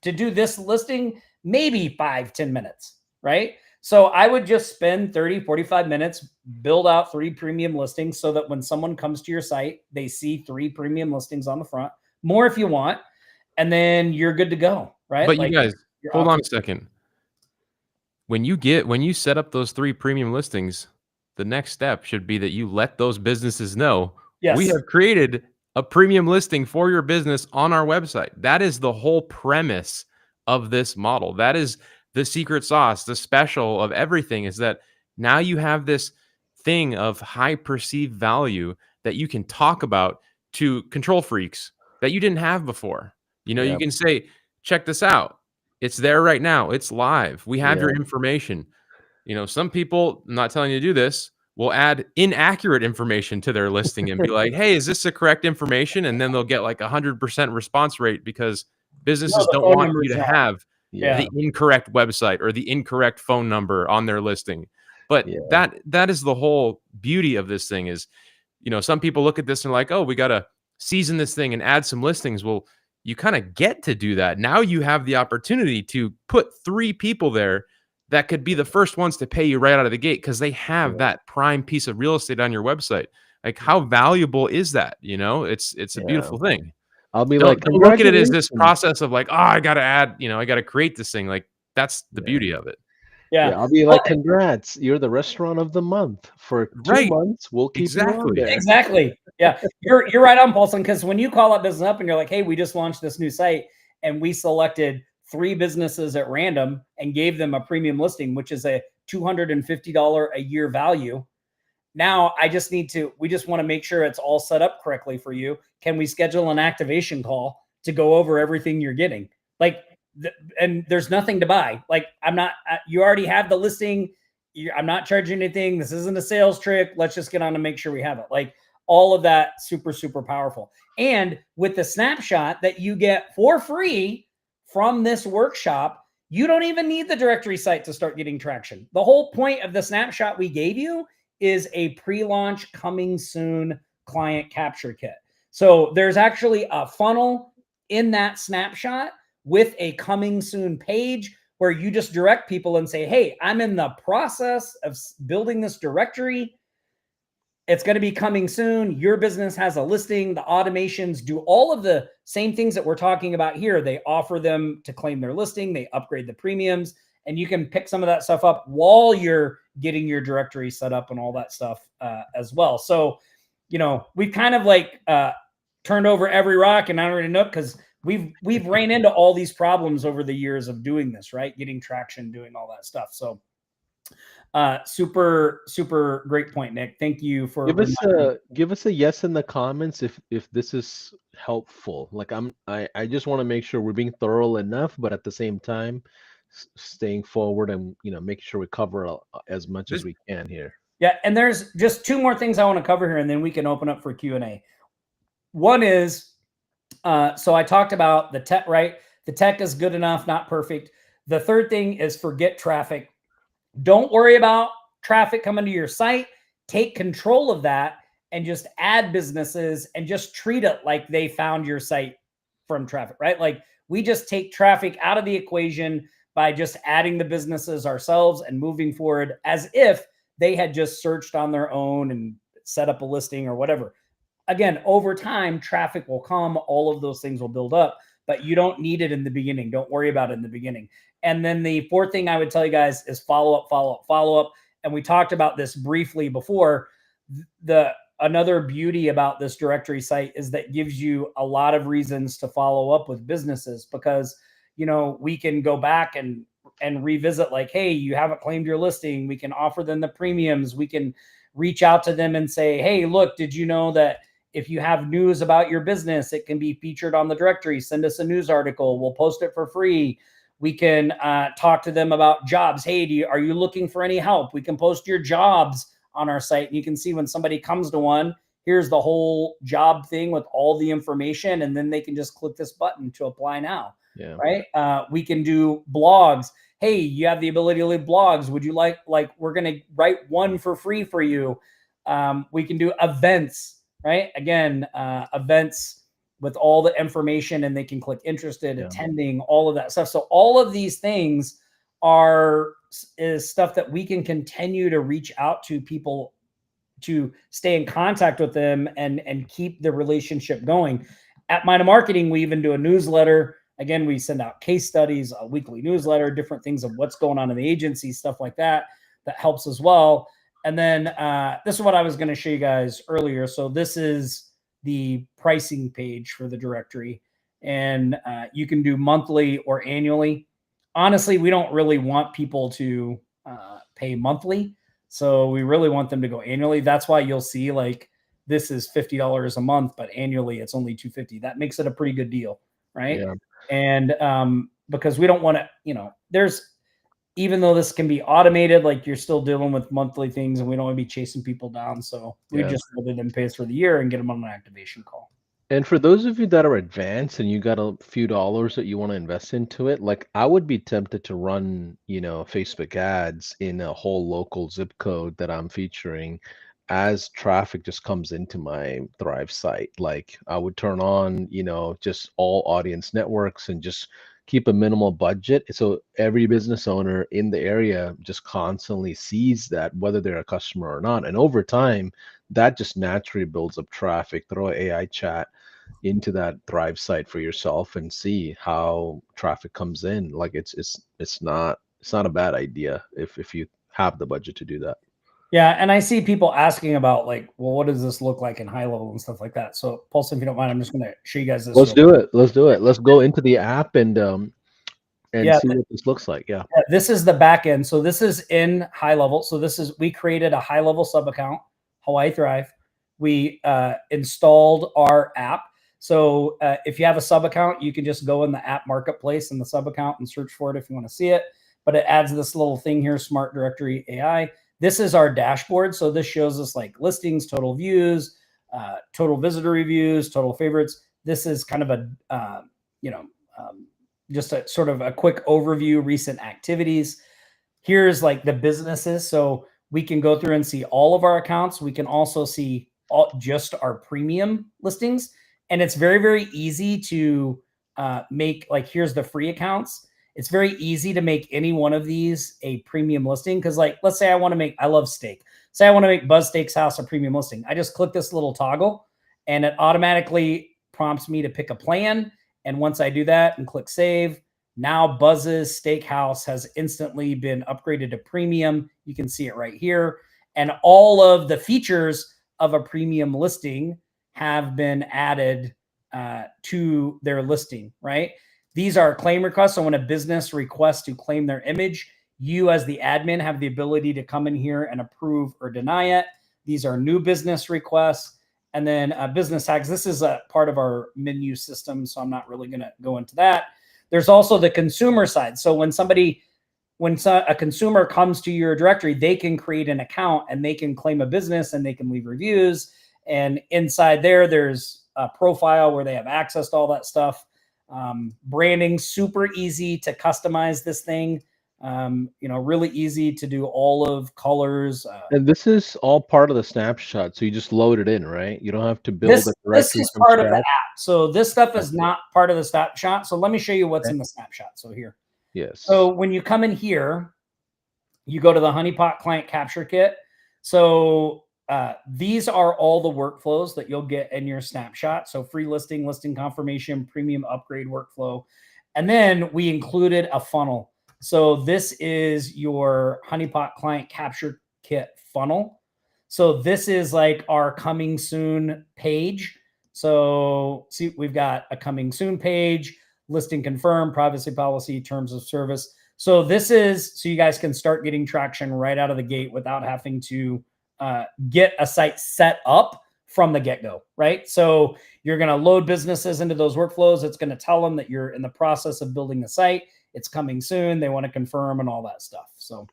to do this listing, maybe 5-10 minutes, right? So I would just spend 30-45 minutes, build out 3 premium listings, so that when someone comes to your site, they see 3 premium listings on the front, more if you want, and then you're good to go, right? But like, you guys, hold on a second. When you set up those 3 premium listings, the next step should be that you let those businesses know, yes, we have created a premium listing for your business on our website. That is the whole premise of this model. That is the secret sauce, the special of everything, is that now you have this thing of high perceived value that you can talk about to control freaks that you didn't have before. You can say, check this out. It's there right now. It's live. We have your information. Some people, I'm not telling you to do this, will add inaccurate information to their listing and be like, hey, is this the correct information? And then they'll get like 100% response rate, because businesses don't want you to have the incorrect website or the incorrect phone number on their listing. But that is the whole beauty of this thing is, some people look at this and like, oh, we got to season this thing and add some listings. Well, you kind of get to do that. Now you have the opportunity to put 3 people there that could be the first ones to pay you right out of the gate, because they have that prime piece of real estate on your website. Like, how valuable is that? It's a beautiful thing. I'll be don't look at it as this process of like, oh, I got to add, I got to create this thing. Like, that's the beauty of it. Yeah. I'll be like, congrats, you're the restaurant of the month for 2 months. We'll keep you on there. Exactly. Yeah, you're right on, Paulson. Because when you call up business up and you're like, hey, we just launched this new site and we selected 3 businesses at random and gave them a premium listing, which is a $250 a year value. Now we just want to make sure it's all set up correctly for you. Can we schedule an activation call to go over everything you're getting? Like, and there's nothing to buy. Like, you already have the listing. I'm not charging anything. This isn't a sales trick. Let's just get on to make sure we have it. Like, all of that, super, super powerful. And with the snapshot that you get for free from this workshop, you don't even need the directory site to start getting traction. The whole point of the snapshot we gave you is a pre-launch coming soon client capture kit. So there's actually a funnel in that snapshot with a coming soon page where you just direct people and say, hey, I'm in the process of building this directory. It's going to be coming soon. Your business has a listing. The automations do all of the same things that we're talking about here. They offer them to claim their listing. They upgrade the premiums, and you can pick some of that stuff up while you're getting your directory set up and all that stuff as well. So, you know, we've kind of like turned over every rock and every nook because we've ran into all these problems over the years of doing this, right? Getting traction, doing all that stuff. So super great point, Nick. Thank you for give us a yes in the comments if this is helpful. Like I just want to make sure we're being thorough enough, but at the same time staying forward and making sure we cover as much as we can here. Yeah, and there's just two more things I want to cover here, and then we can open up for Q&A. One is, so I talked about the tech, right? The tech is good enough, not perfect. The third thing is forget traffic. Don't worry about traffic coming to your site. Take control of that and just add businesses and just treat it like they found your site from traffic, right? Like we just take traffic out of the equation by just adding the businesses ourselves and moving forward as if they had just searched on their own and set up a listing or whatever. Again, over time, traffic will come. All of those things will build up, but you don't need it in the beginning. Don't worry about it in the beginning. And then the fourth thing I would tell you guys is follow up. And we talked about this briefly before. Another beauty about this directory site is that gives you a lot of reasons to follow up with businesses because, we can go back and revisit like, hey, you haven't claimed your listing. We can offer them the premiums. We can reach out to them and say, hey, look, did you know that if you have news about your business, it can be featured on the directory? Send us a news article. We'll post it for free. We can talk to them about jobs. Hey, are you looking for any help? We can post your jobs on our site. And you can see when somebody comes to one, here's the whole job thing with all the information. And then they can just click this button to apply now. Yeah. Right. We can do blogs. Hey, you have the ability to leave blogs. Would you like we're going to write one for free for you. We can do events, right? Again, events with all the information, and they can click interested, attending, all of that stuff. So all of these things is stuff that we can continue to reach out to people to stay in contact with them and keep the relationship going. At Mind Marketing, we even do a newsletter. Again, we send out case studies, a weekly newsletter, different things of what's going on in the agency, stuff like that helps as well. And then this is what I was going to show you guys earlier. So this is the pricing page for the directory, and you can do monthly or annually. Honestly, we don't really want people to pay monthly, so we really want them to go annually. That's why you'll see like this is $50 a month, but annually it's only $250. That makes it a pretty good deal, right? Yeah. And because we don't want to, even though this can be automated, like you're still dealing with monthly things, and we don't want to be chasing people down. So we just rather than pay us for the year and get them on an activation call. And for those of you that are advanced and you got a few dollars that you want to invest into it, like I would be tempted to run, Facebook ads in a whole local zip code that I'm featuring as traffic just comes into my Thrive site. Like I would turn on, just all audience networks and just keep a minimal budget. So every business owner in the area just constantly sees that, whether they're a customer or not. And over time, that just naturally builds up traffic. Throw AI chat into that Thrive site for yourself and see how traffic comes in. Like it's not a bad idea if you have the budget to do that. Yeah, and I see people asking about like, well, what does this look like in HighLevel and stuff like that. So, Paulson, if you don't mind, I'm just going to show you guys this. Let's do it. Let's go into the app and see what this looks like. Yeah. This is the back end. So this is in HighLevel. So we created a HighLevel sub account, Hawaii Thrive. We installed our app. So if you have a sub account, you can just go in the app marketplace in the sub account and search for it if you want to see it. But it adds this little thing here, Smart Directory AI. This is our dashboard. So this shows us like listings, total views, total visitor reviews, total favorites. This is kind of a, just a sort of a quick overview, recent activities. Here's like the businesses. So we can go through and see all of our accounts. We can also see just our premium listings. And it's very, very easy to make, like, here's the free accounts. It's very easy to make any one of these a premium listing. Because, like, let's say I love steak. Say I want to make Buzz Steakhouse a premium listing. I just click this little toggle and it automatically prompts me to pick a plan. And once I do that and click save, now Buzz's Steakhouse has instantly been upgraded to premium. You can see it right here. And all of the features of a premium listing have been added to their listing, right? These are claim requests. So when a business requests to claim their image, you as the admin have the ability to come in here and approve or deny it. These are new business requests. And then business tags. This is a part of our menu system, so I'm not really going to go into that. There's also the consumer side. So when a consumer comes to your directory, they can create an account and they can claim a business and they can leave reviews. And inside there's a profile where they have access to all that stuff. Branding, super easy to customize this thing. Really easy to do all of colors. And this is all part of the snapshot, so you just load it in, right? You don't have to build This a directory is from part of the scratch. app. So this stuff is not part of the snapshot. So let me show you what's in the snapshot. So here. Yes. So when you come in here, you go to the Honeypot Client Capture Kit. So these are all the workflows that you'll get in your snapshot. So free listing, listing confirmation, premium upgrade workflow. And then we included a funnel. So this is your Honeypot Client Capture Kit funnel. So this is like our coming soon page. So see, we've got a coming soon page, listing confirmed, privacy policy, terms of service. So this is so you guys can start getting traction right out of the gate without having to get a site set up from the get-go, right? So you're going to load businesses into those workflows. It's going to tell them that you're in the process of building the site. It's coming soon. They want to confirm and all that stuff. So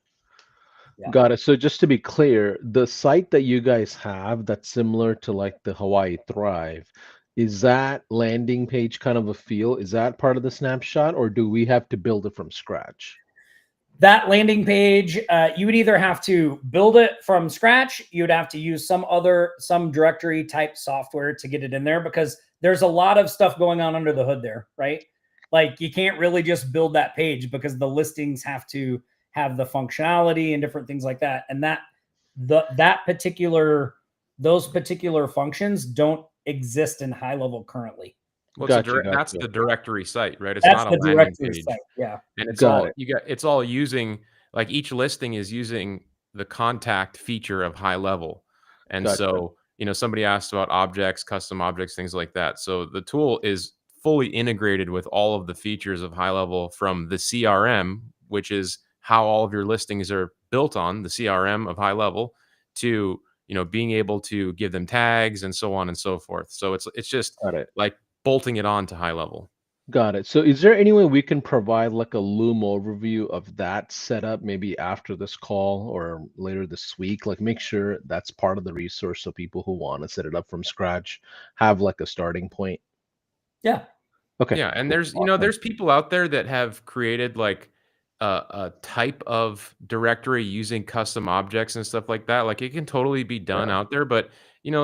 yeah. Got it. So just to be clear, the site that you guys have that's similar to like the Hawaii Thrive, is that landing page kind of a feel? Is that part of the snapshot, or do we have to build it from scratch? That landing page, you would either have to build it from scratch. You'd have to use some directory type software to get it in there, because there's a lot of stuff going on under the hood there, right? Like you can't really just build that page because the listings have to have the functionality and different things like that. And those particular functions don't exist in HighLevel currently. Well, Gotcha, that's gotcha. the directory site, right? It's That's not a the landing directory page. site. Yeah. And it's Got all it's all using, like, each listing is using the contact feature of HighLevel. And Gotcha. so, somebody asked about objects, custom objects, things like that. So the tool is fully integrated with all of the features of HighLevel, from the CRM, which is how all of your listings are built on, the CRM of HighLevel, to, being able to give them tags and so on and so forth. So it's just Got it. like bolting it on to HighLevel. Got it. So is there any way we can provide like a Loom overview of that setup, maybe after this call or later this week? Like make sure that's part of the resource so people who want to set it up from scratch have like a starting point. Yeah. Okay. Yeah, and there's Awesome. there's people out there that have created like a type of directory using custom objects and stuff like that. Like it can totally be done out there, but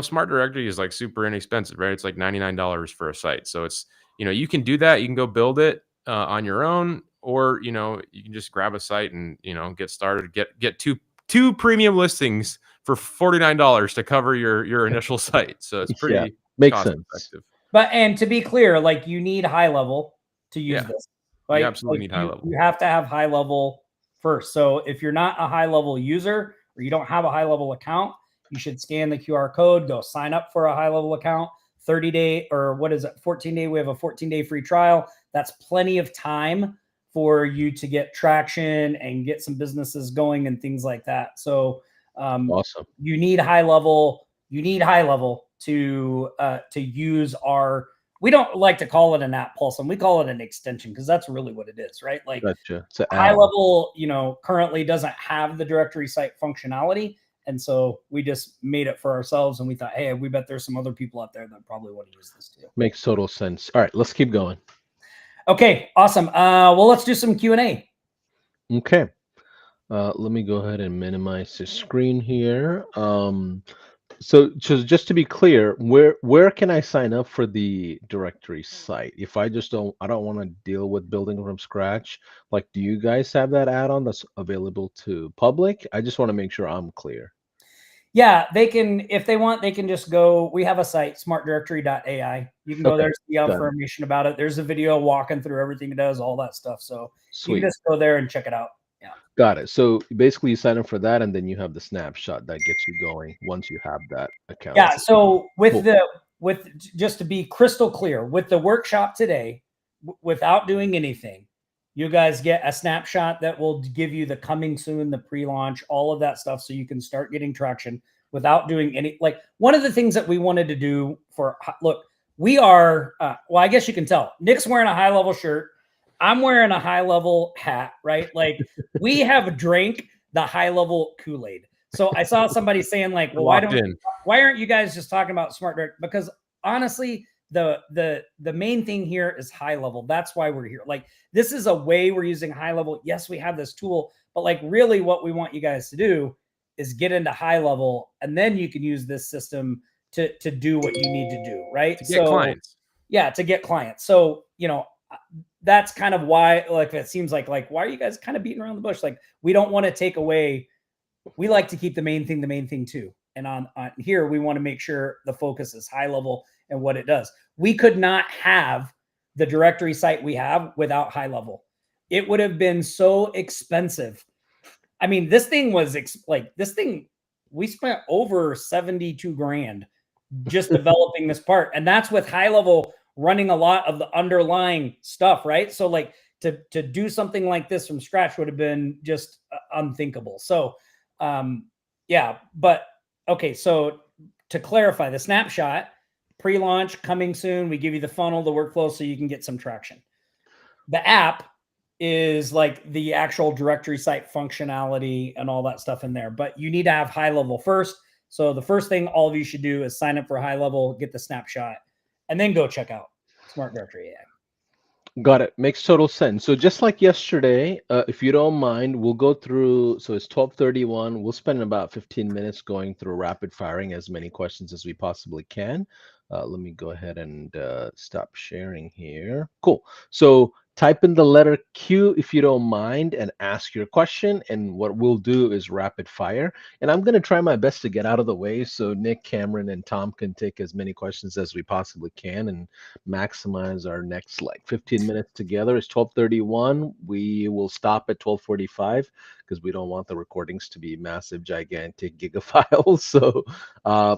Smart Directory is like super inexpensive, right? It's like $99 for a site. So it's, you can do that. You can go build it on your own, or you can just grab a site and get started. Get two premium listings for $49 to cover your initial site. So it's pretty makes cost sense. effective. And to be clear, like you need HighLevel to use this. Right? You absolutely need HighLevel. You have to have HighLevel first. So if you're not a HighLevel user or you don't have a HighLevel account, you should scan the QR code, go sign up for a HighLevel account. 30-day, or what is it, 14-day? We have a 14-day free trial. That's plenty of time for you to get traction and get some businesses going and things like that. So awesome. You need HighLevel. You need HighLevel to use our. We don't like to call it an app pulse, and we call it an extension because that's really what it is, right? Like gotcha. HighLevel, currently doesn't have the directory site functionality. And so we just made it for ourselves, and we thought, hey, we bet there's some other people out there that probably want to use this too. Makes total sense. All right, let's keep going. Okay, awesome. Well, let's do some Q&A. Okay. Let me go ahead and minimize the screen here. So just to be clear, where can I sign up for the directory site? If I don't want to deal with building from scratch, like do you guys have that add-on that's available to public? I just want to make sure I'm clear. Yeah, they can, if they want, they can just go. We have a site, smartdirectory.ai. You can go Okay, there, see got it. information about it. There's a video walking through everything it does, all that stuff. So you can Sweet. just go there and check it out. Yeah. Got it. So basically you sign up for that and then you have the snapshot that gets you going once you have that account. Yeah. So Cool. with just to be crystal clear, with the workshop today, without doing anything, you guys get a snapshot that will give you the coming soon, the pre-launch, all of that stuff, so you can start getting traction without doing any. Like, one of the things that we wanted to do for, look, we are well, I guess you can tell Nick's wearing a HighLevel shirt, I'm wearing a HighLevel hat, right? Like, we have drank the HighLevel Kool-Aid. So I saw somebody saying, like, well, Locked in. why aren't you guys just talking about smart direct? Because honestly, the main thing here is HighLevel. That's why we're here. Like, this is a way we're using HighLevel. Yes, we have this tool, but like, really what we want you guys to do is get into HighLevel, and then you can use this system to do what you need to do, right? To get clients. Yeah, to get clients. So, that's kind of why, like, it seems like why are you guys kind of beating around the bush? Like, we don't want to take away. We like to keep the main thing too. And on here, we want to make sure the focus is HighLevel and what it does. We could not have the directory site we have without HighLevel. It would have been so expensive. I mean, this thing was we spent over 72 grand just developing this part. And that's with HighLevel running a lot of the underlying stuff, right? So like to do something like this from scratch would have been just unthinkable. So yeah, but okay. So to clarify, the snapshot pre-launch coming soon. We give you the funnel, the workflow, so you can get some traction. The app is like the actual directory site functionality and all that stuff in there, but you need to have HighLevel first. So the first thing all of you should do is sign up for HighLevel, get the snapshot, and then go check out Smart Directory AI. Got it. Makes total sense. So just like yesterday, if you don't mind, we'll go through. So it's 12:31. We'll spend about 15 minutes going through rapid firing as many questions as we possibly can. Let me go ahead and stop sharing here. Cool. So type in the letter Q if you don't mind and ask your question. And what we'll do is rapid fire. And I'm going to try my best to get out of the way so Nick, Cameron, and Tom can take as many questions as we possibly can and maximize our next like 15 minutes together. It's 12:31. We will stop at 12:45 because we don't want the recordings to be massive, gigantic gigafiles. So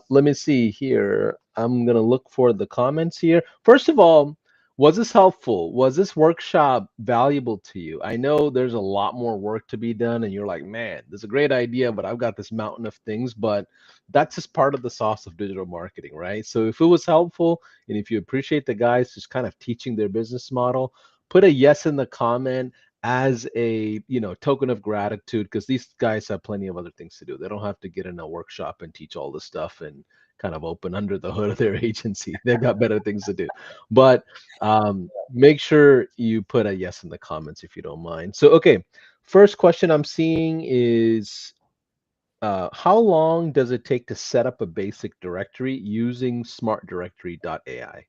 let me see here. I'm going to look for the comments here. First of all, was this helpful? Was this workshop valuable to you? I know there's a lot more work to be done, and you're like, man, this is a great idea, but I've got this mountain of things. But that's just part of the sauce of digital marketing, right? So if it was helpful, and if you appreciate the guys just kind of teaching their business model, put a yes in the comment as a token of gratitude, because these guys have plenty of other things to do. They don't have to get in a workshop and teach all this stuff and kind of open under the hood of their agency. They got better things to do. But make sure you put a yes in the comments if you don't mind. So okay, first question I'm seeing is how long does it take to set up a basic directory using smartdirectory.ai?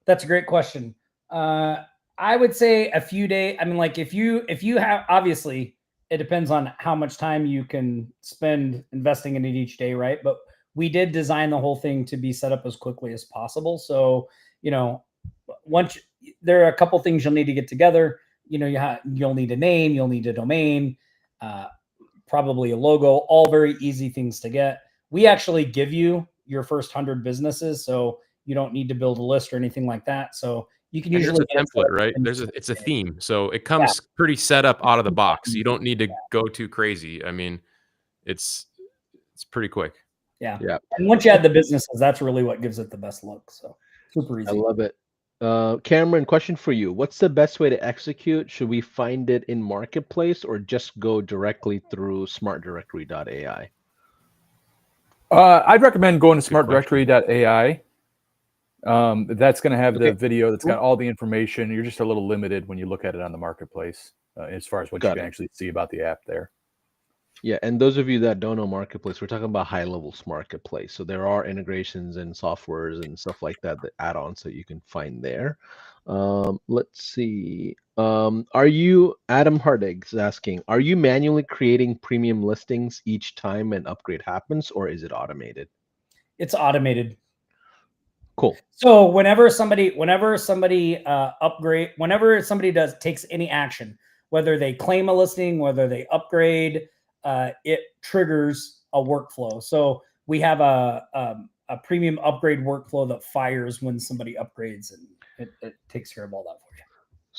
That's a great question. I would say a few days. I mean, like, if you have, obviously it depends on how much time you can spend investing in it each day, right? But we did design the whole thing to be set up as quickly as possible. So, once there are a couple things you'll need to get together. You'll need a name, you'll need a domain, probably a logo, all very easy things to get. We actually give you your first 100 businesses, so you don't need to build a list or anything like that. So you can usually get a template, right? It's a theme, so it comes pretty set up out of the box. You don't need to go too crazy. I mean, it's pretty quick. Yeah. And once you add the businesses, that's really what gives it the best look. So super easy. I love it. Cameron, question for you. What's the best way to execute? Should we find it in Marketplace or just go directly through smartdirectory.ai? I'd recommend going to smartdirectory.ai. That's going to have the video that's got all the information. You're just a little limited when you look at it on the Marketplace as far as what you can actually see about the app there. Yeah, and those of you that don't know Marketplace, we're talking about HighLevel's Marketplace. So there are integrations and softwares and stuff like that, the add-ons that you can find there. Let's see. Are you, Adam Hardig is asking, are you manually creating premium listings each time an upgrade happens, or is it automated? It's automated. Cool. So whenever somebody takes any action, whether they claim a listing, whether they upgrade, it triggers a workflow. So we have a premium upgrade workflow that fires when somebody upgrades, and it takes care of all that for you.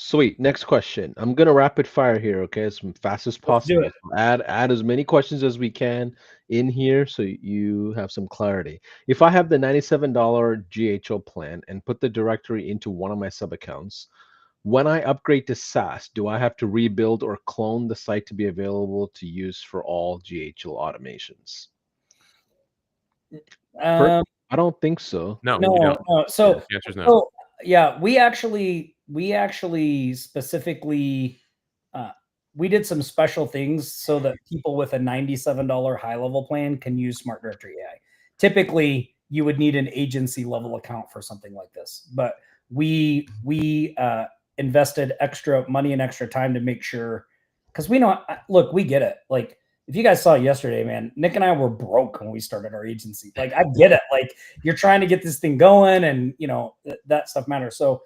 Sweet. Next question. I'm gonna rapid fire here, okay, as fast as Let's do possible. it. So add as many questions as we can in here so you have some clarity. If I have the $97 GHO plan and put the directory into one of my sub accounts, when I upgrade to SaaS, do I have to rebuild or clone the site to be available to use for all GHO automations? Um, I don't think so. No, you no, don't. no. Yeah. The answer is no. So yeah, we actually specifically we did some special things so that people with a $97 HighLevel plan can use Smart Directory AI. Typically, you would need an agency level account for something like this, but we invested extra money and extra time to make sure, because we know, look, we get it. Like, if you guys saw it yesterday, man, Nick and I were broke when we started our agency. Like, I get it. Like, you're trying to get this thing going, and that stuff matters. So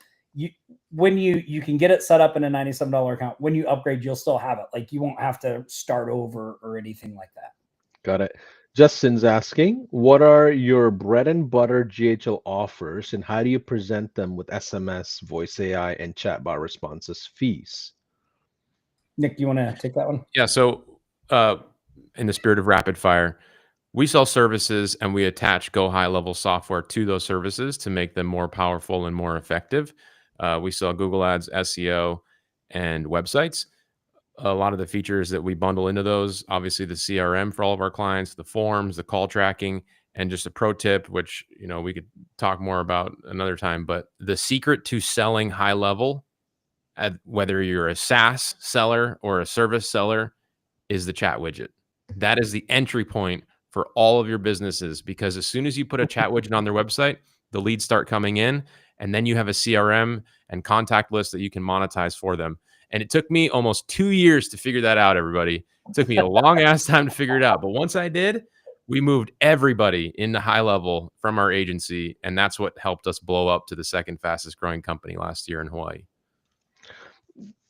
when you can get it set up in a $97 account, when you upgrade, you'll still have it. Like, you won't have to start over or anything like that. Got it. Justin's asking, what are your bread and butter GHL offers and how do you present them with SMS, voice AI, and chatbot responses fees? Nick, you want to take that one? Yeah. So, in the spirit of rapid fire, we sell services and we attach Go HighLevel software to those services to make them more powerful and more effective. We sell Google Ads, SEO, and websites. A lot of the features that we bundle into those, obviously the CRM for all of our clients, the forms, the call tracking, and just a pro tip, which we could talk more about another time. But the secret to selling HighLevel, whether you're a SaaS seller or a service seller, is the chat widget. That is the entry point for all of your businesses, because as soon as you put a chat widget on their website, the leads start coming in, and then you have a CRM and contact list that you can monetize for them. And it took me almost 2 years to figure that out, everybody. It took me a long ass time to figure it out. But once I did, we moved everybody into HighLevel from our agency. And that's what helped us blow up to the second fastest growing company last year in Hawaii.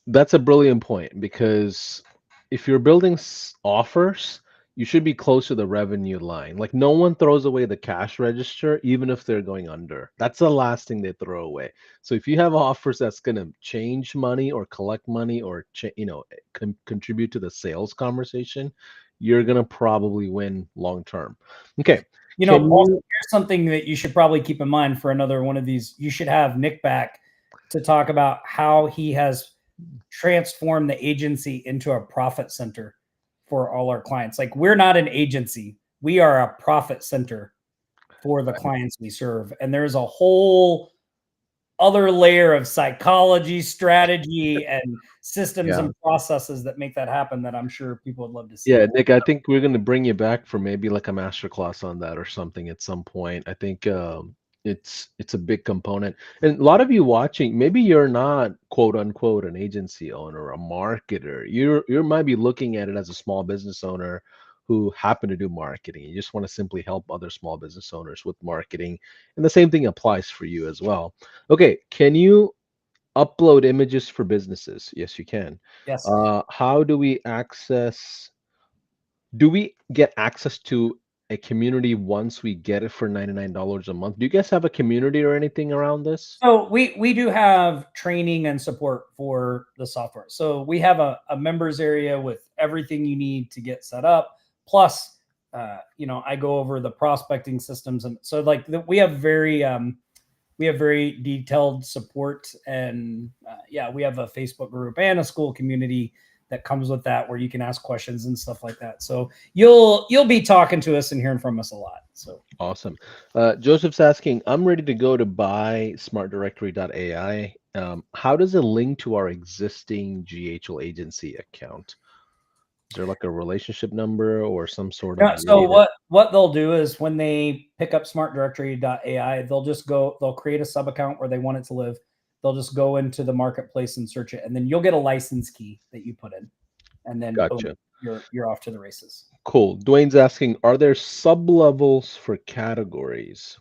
That's a brilliant point because if you're building offers, you should be close to the revenue line. Like no one throws away the cash register, even if they're going under. That's the last thing they throw away. So if you have offers that's going to change money or collect money or contribute to the sales conversation, you're going to probably win long term. Okay. Paul, here's something that you should probably keep in mind for another one of these. You should have Nick back to talk about how he has transformed the agency into a profit center for all our clients. Like, we're not an agency, we are a profit center for the clients we serve. And there's a whole other layer of psychology, strategy, and systems and processes that make that happen that I'm sure people would love to see. Yeah, Nick, I think we're going to bring you back for maybe like a masterclass on that or something at some point. I think it's a big component. And a lot of you watching, maybe you're not quote unquote an agency owner, a marketer. You might be looking at it as a small business owner who happen to do marketing. You just want to simply help other small business owners with marketing. And the same thing applies for you as well. Okay, can you upload images for businesses? Yes, you can. Yes. How do we access? Do we get access to a community once we get it for $99 a month? Do you guys have a community or anything around this? So we do have training and support for the software. So we have a members area with everything you need to get set up. Plus, I go over the prospecting systems, and so we have very detailed support, and we have a Facebook group and a school community that comes with that, where you can ask questions and stuff like that. So you'll be talking to us and hearing from us a lot. So awesome. Joseph's asking, I'm ready to go to buy smartdirectory.ai. How does it link to our existing GHL agency account? Is there like a relationship number or some sort of Yeah, so way that? what they'll do is when they pick up smartdirectory.ai, they'll create a sub account where they want it to live. They'll just go into the marketplace and search it, and then you'll get a license key that you put in, and then boom, Gotcha. you're off to the races. Cool. Dwayne's asking, are there sub levels for categories?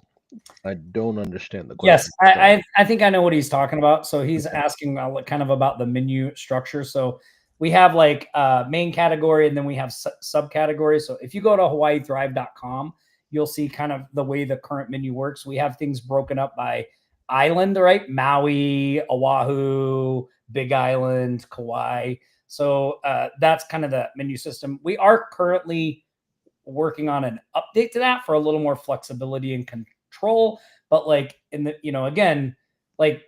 I don't understand the Yes, question. Sorry. I think I know what he's talking about. So he's Okay. asking kind of about the menu structure. So we have like main category, and then we have subcategories. So if you go to hawaiithrive.com, you'll see kind of the way the current menu works. We have things broken up by island, right? Maui, Oahu, Big Island, Kauai. So that's kind of the menu system. We are currently working on an update to that for a little more flexibility and control. But like in the, again, like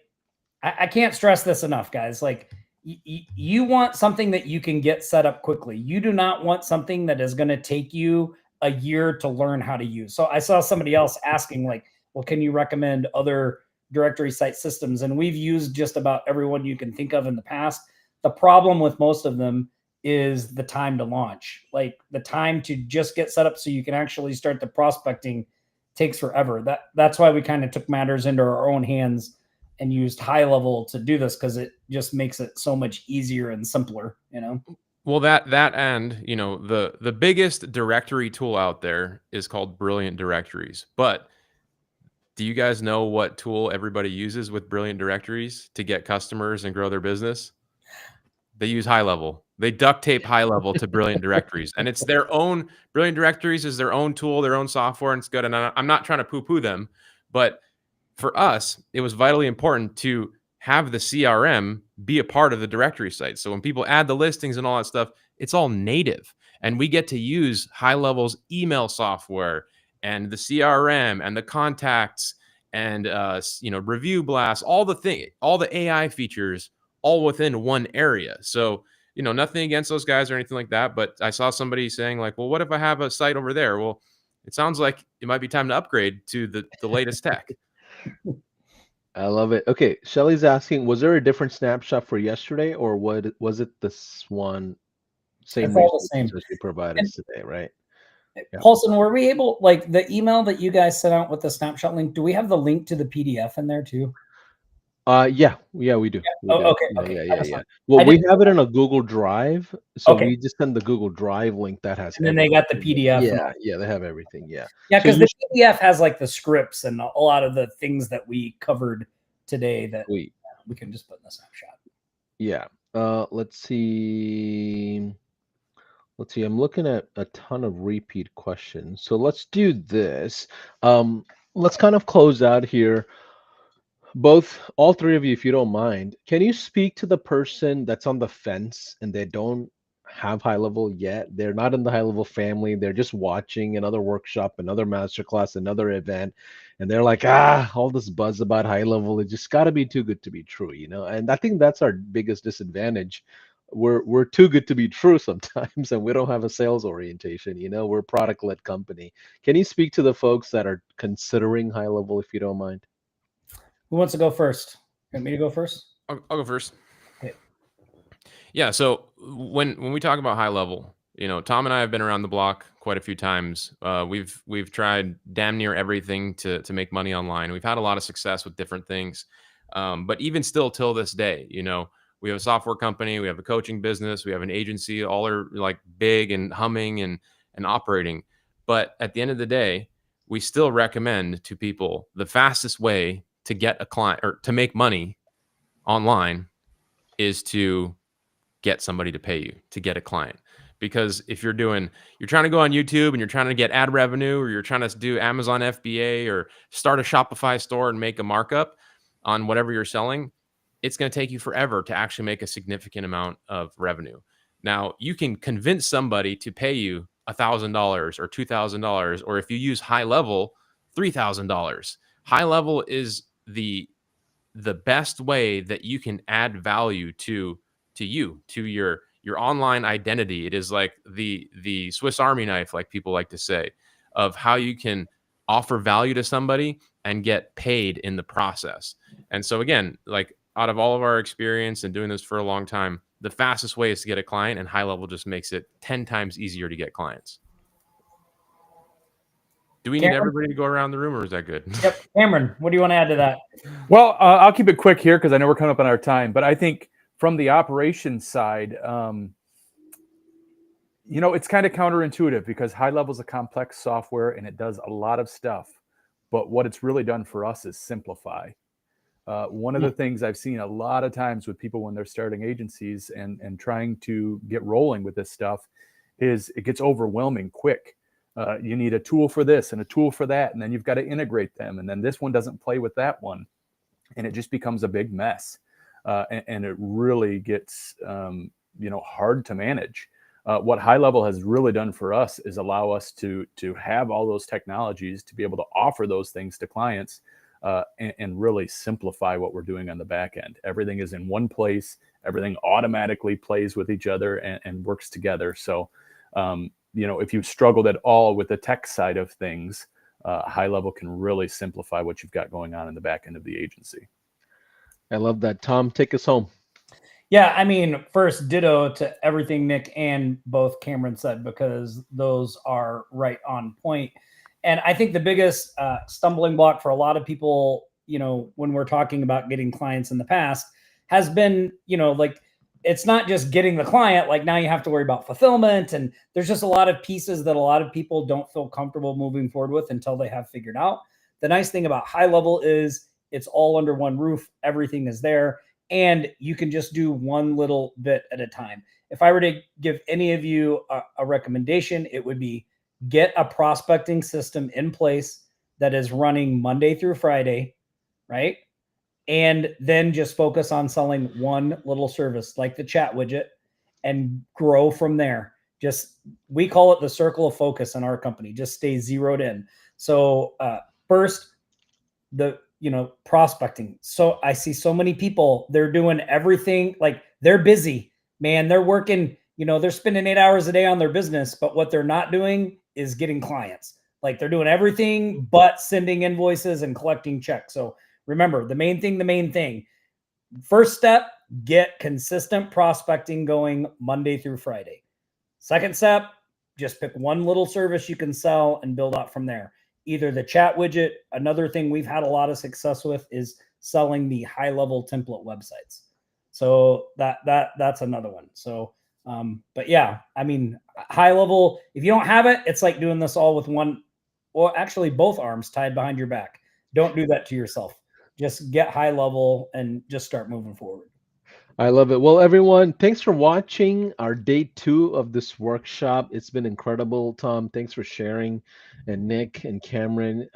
I can't stress this enough, guys. Like you want something that you can get set up quickly. You do not want something that is going to take you a year to learn how to use. So I saw somebody else asking like, well, can you recommend other directory site systems? And we've used just about everyone you can think of in the past. The problem with most of them is the time to launch. Like the time to just get set up so you can actually start the prospecting takes forever. That's why we kind of took matters into our own hands and used HighLevel to do this, because it just makes it so much easier and simpler, Well, that and the biggest directory tool out there is called Brilliant Directories. But do you guys know what tool everybody uses with Brilliant Directories to get customers and grow their business? They use HighLevel. They duct tape HighLevel to Brilliant Directories, and it's their own. Brilliant Directories is their own tool, their own software, and it's good. And I'm not trying to poo-poo them, but for us, it was vitally important to have the CRM be a part of the directory site. So when people add the listings and all that stuff, it's all native, and we get to use HighLevel's email software and the CRM and the contacts and review blasts, all the AI features, all within one area. So nothing against those guys or anything like that, but I saw somebody saying like, well, what if I have a site over there? Well, it sounds like it might be time to upgrade to the latest tech. I love it. Okay, Shelly's asking, was there a different snapshot for yesterday, or what was it this one? Same It's all the resources same. as you provided And today, right? Yeah. Paulson, were we able, like the email that you guys sent out with the snapshot link, do we have the link to the PDF in there too? Yeah, we do. We Oh, do. okay, okay. I just Yeah. want, Well, I we didn't. have it in a Google Drive, so Okay, we just send the Google Drive link that has and then they everything. got the PDF and all. Yeah, they have everything. Yeah. Yeah, So because you the PDF has like the scripts and a lot of the things that we covered today that wait. we can just put in the snapshot. Yeah. Let's see. Let's see. I'm looking at a ton of repeat questions. So let's do this. Um, let's kind of close out here. All three of you, if you don't mind, can you speak to the person that's on the fence and they don't have high level yet? They're not in the high level family. They're just watching another workshop, another masterclass, another event, and they're like, all this buzz about high level, it just got to be too good to be true, you know? And I think that's our biggest disadvantage. We're too good to be true sometimes, and we don't have a sales orientation, you know? We're a product led company. Can you speak to the folks that are considering high level, if you don't mind? Who wants to go first? You want me to go first? I'll go first. Okay. Yeah. So when we talk about high level, Tom and I have been around the block quite a few times. We've tried damn near everything to make money online. We've had a lot of success with different things, but even still till this day, we have a software company, we have a coaching business, we have an agency. All are like big and humming and operating. But at the end of the day, we still recommend to people the fastest way to get a client or to make money online is to get somebody to pay you to get a client. Because if you're trying to go on YouTube and you're trying to get ad revenue, or you're trying to do Amazon FBA or start a Shopify store and make a markup on whatever you're selling, it's going to take you forever to actually make a significant amount of revenue. Now, you can convince somebody to pay you $1,000 or $2,000, or if you use HighLevel, $3,000. HighLevel is the best way that you can add value to your online identity. It is like the Swiss Army knife, like people like to say, of how you can offer value to somebody and get paid in the process. And so again, like out of all of our experience and doing this for a long time, the fastest way is to get a client, and HighLevel just makes it 10 times easier to get clients. Do we need Cameron? everybody to go around the room, or is that good? Yep. Cameron, what do you want to add to that? Well, I'll keep it quick here because I know we're coming up on our time. But I think from the operations side, you know, it's kind of counterintuitive because HighLevel is a complex software and it does a lot of stuff. But what it's really done for us is simplify. One of the things I've seen a lot of times with people when they're starting agencies and trying to get rolling with this stuff is it gets overwhelming quick. You need a tool for this and a tool for that, and then you've got to integrate them, and then this one doesn't play with that one, and it just becomes a big mess, and it really gets you know, hard to manage. What HighLevel has really done for us is allow us to have all those technologies to be able to offer those things to clients and really simplify what we're doing on the back end. Everything is in one place. Everything automatically plays with each other and works together. So, you know, if you've struggled at all with the tech side of things, HighLevel can really simplify what you've got going on in the back end of the agency. I love that. Tom, take us home. Yeah, I mean, first, ditto to everything Nick and both Cameron said, because those are right on point. And I think the biggest stumbling block for a lot of people, you know, when we're talking about getting clients in the past has been, you know, like, it's not just getting the client, like now you have to worry about fulfillment. And there's just a lot of pieces that a lot of people don't feel comfortable moving forward with until they have figured out. The nice thing about HighLevel is it's all under one roof. Everything is there. And you can just do one little bit at a time. If I were to give any of you a recommendation, it would be get a prospecting system in place that is running Monday through Friday, right? And then just focus on selling one little service like the chat widget and grow from there. Just, we call it the circle of focus in our company. Just stay zeroed in. So first, you know, prospecting. So I see so many people, they're doing everything, like they're busy, man. They're working, you know, they're spending 8 hours a day on their business, but what they're not doing is getting clients. Like they're doing everything but sending invoices and collecting checks. So remember, the main thing, first step, get consistent prospecting going Monday through Friday. Second step, just pick one little service you can sell and build out from there. Either the chat widget. Another thing we've had a lot of success with is selling the HighLevel template websites. So that's another one. So, but yeah, I mean, HighLevel, if you don't have it, it's like doing this all with one, or actually both arms tied behind your back. Don't do that to yourself. Just get HighLevel and just start moving forward. I love it. Well, everyone, thanks for watching our day 2 of this workshop. It's been incredible, Tom. Thanks for sharing, and Nick and Cameron.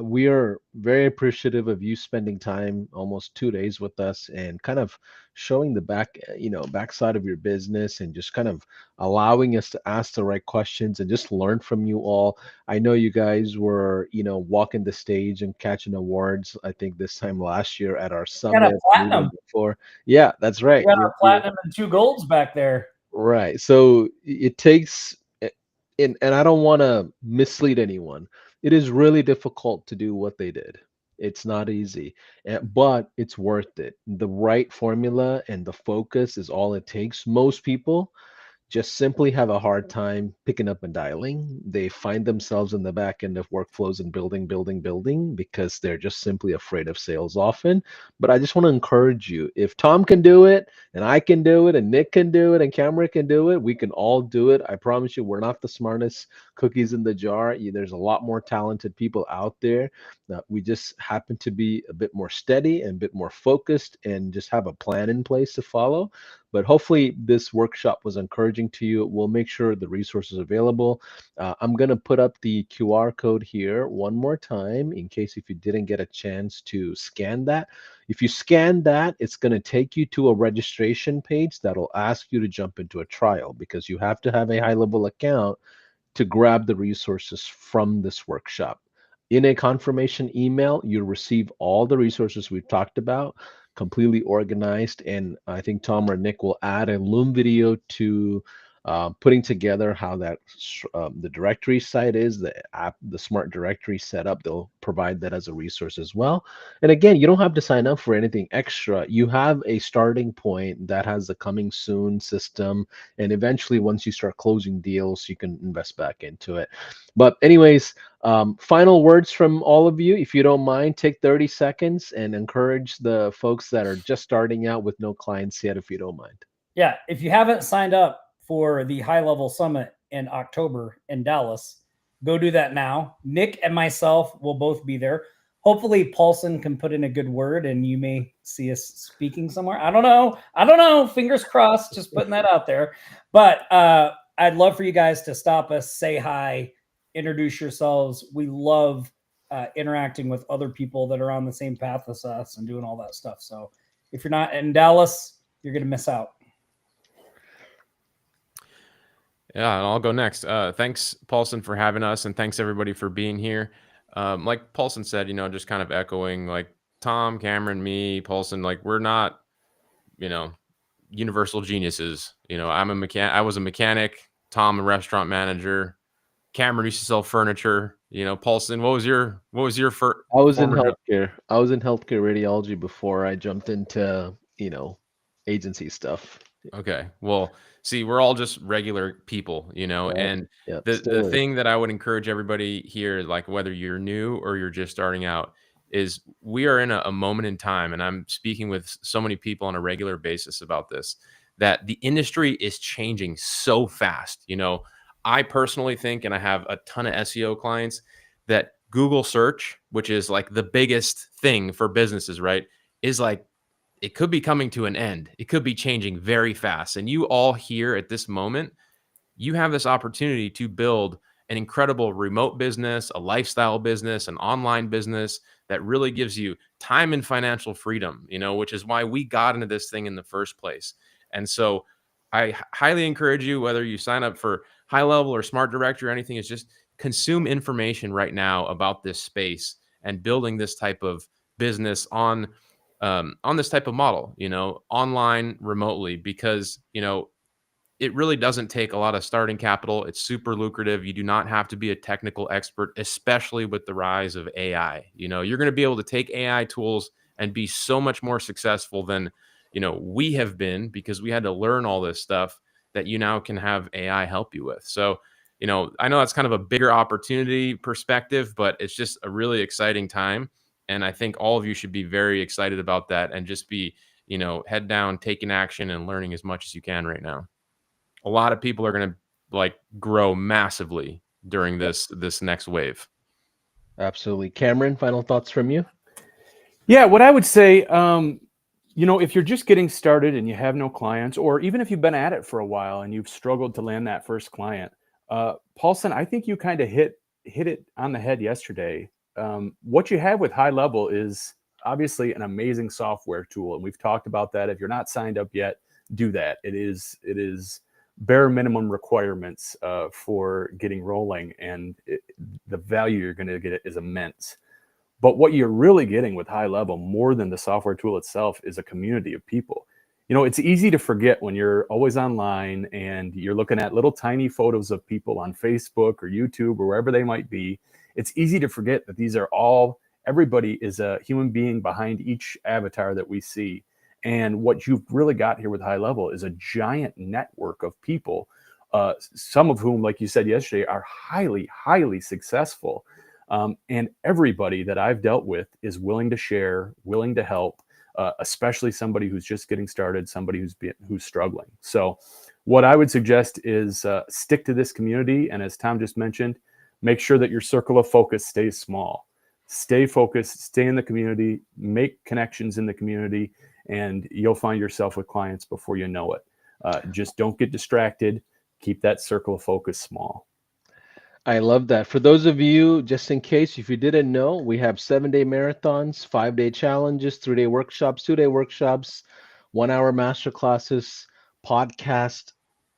We are very appreciative of you spending time, almost 2 days with us, and kind of showing the backside of your business, and just kind of allowing us to ask the right questions and just learn from you all. I know you guys were, walking the stage and catching awards, I think this time last year at our summit. Platinum. Before. Yeah, that's right. We got our platinum and 2 golds back there. Right. So it takes, and I don't want to mislead anyone. It is really difficult to do what they did. It's not easy, but it's worth it. The right formula and the focus is all it takes. Most people just simply have a hard time picking up and dialing. They find themselves in the back end of workflows and building because they're just simply afraid of sales often. But I just want to encourage you, if Tom can do it, and I can do it, and Nick can do it, and Cameron can do it, we can all do it. I promise you, we're not the smartest cookies in the jar. There's a lot more talented people out there. We just happen to be a bit more steady and a bit more focused and just have a plan in place to follow. But hopefully this workshop was encouraging to you. We'll make sure the resources are available. I'm going to put up the QR code here one more time in case if you didn't get a chance to scan that. If you scan that, it's going to take you to a registration page that'll ask you to jump into a trial, because you have to have a HighLevel account to grab the resources from this workshop. In a confirmation email, you'll receive all the resources we've talked about, completely organized, and I think Tom or Nick will add a Loom video to putting together how that the directory site is, the app, the smart directory setup. They'll provide that as a resource as well. And again, you don't have to sign up for anything extra. You have a starting point that has the coming soon system. And eventually, once you start closing deals, you can invest back into it. But, anyways, final words from all of you. If you don't mind, take 30 seconds and encourage the folks that are just starting out with no clients yet, if you don't mind. Yeah, if you haven't signed up for the High Level Summit in October in Dallas, go do that now. Nick and myself will both be there. Hopefully, Paulson can put in a good word, and you may see us speaking somewhere. I don't know. Fingers crossed. Just putting that out there. But I'd love for you guys to stop us, say hi, introduce yourselves. We love interacting with other people that are on the same path as us and doing all that stuff. So if you're not in Dallas, you're going to miss out. Yeah, and I'll go next. Thanks, Paulson, for having us, and thanks everybody for being here. Like Paulson said, just kind of echoing like Tom, Cameron, me, Paulson, like we're not, universal geniuses. I'm a mechanic. I was a mechanic. Tom, a restaurant manager. Cameron used to sell furniture. Paulson, what was your I was in former job? healthcare. I was in healthcare radiology before I jumped into, agency stuff. Okay. Well, see, we're all just regular people, Right. and Yeah, the still is. thing that I would encourage everybody here, like whether you're new or you're just starting out, is we are in a moment in time, and I'm speaking with so many people on a regular basis about this, that the industry is changing so fast. I personally think, and I have a ton of SEO clients, that Google search, which is like the biggest thing for businesses, right, is like it could be coming to an end. It could be changing very fast. And you all here at this moment, you have this opportunity to build an incredible remote business, a lifestyle business, an online business that really gives you time and financial freedom, which is why we got into this thing in the first place. And so I highly encourage you, whether you sign up for High Level or Smart Directory or anything, is just consume information right now about this space and building this type of business on this type of model, online remotely, because, it really doesn't take a lot of starting capital. It's super lucrative. You do not have to be a technical expert, especially with the rise of AI. You're going to be able to take AI tools and be so much more successful than, we have been, because we had to learn all this stuff that you now can have AI help you with. So, I know that's kind of a bigger opportunity perspective, but it's just a really exciting time. And I think all of you should be very excited about that and just be, head down, taking action and learning as much as you can right now. A lot of people are going to like grow massively during this next wave. Absolutely. Cameron, final thoughts from you? Yeah, what I would say, if you're just getting started and you have no clients, or even if you've been at it for a while and you've struggled to land that first client, Paulson, I think you kind of hit it on the head yesterday. What you have with High Level is obviously an amazing software tool, and we've talked about that. If you're not signed up yet, do that. It is bare minimum requirements for getting rolling, and the value you're going to get is immense. But what you're really getting with High Level, more than the software tool itself, is a community of people. It's easy to forget when you're always online and you're looking at little tiny photos of people on Facebook or YouTube or wherever they might be. It's easy to forget that everybody is a human being behind each avatar that we see. And what you've really got here with High Level is a giant network of people, some of whom, like you said yesterday, are highly, highly successful. And everybody that I've dealt with is willing to share, willing to help, especially somebody who's just getting started, somebody who's struggling. So what I would suggest is stick to this community. And as Tom just mentioned, make sure that your circle of focus stays small. Stay focused, stay in the community, make connections in the community, and you'll find yourself with clients before you know it. Just don't get distracted. Keep that circle of focus small. I love that. For those of you, just in case, if you didn't know, we have 7-day marathons, 5-day challenges, 3-day workshops, 2-day workshops, 1-hour master classes, podcast,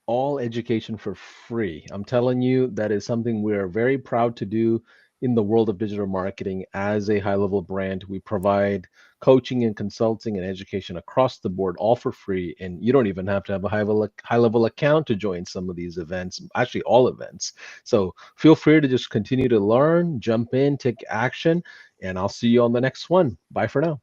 all education for free. I'm telling you, that is something we're very proud to do. in the world of digital marketing as a high-level brand. We provide coaching and consulting and education across the board, all for free. And you don't even have to have a high-level account to join some of these events, actually all events. So feel free to just continue to learn, jump in, take action, and I'll see you on the next one. Bye for now.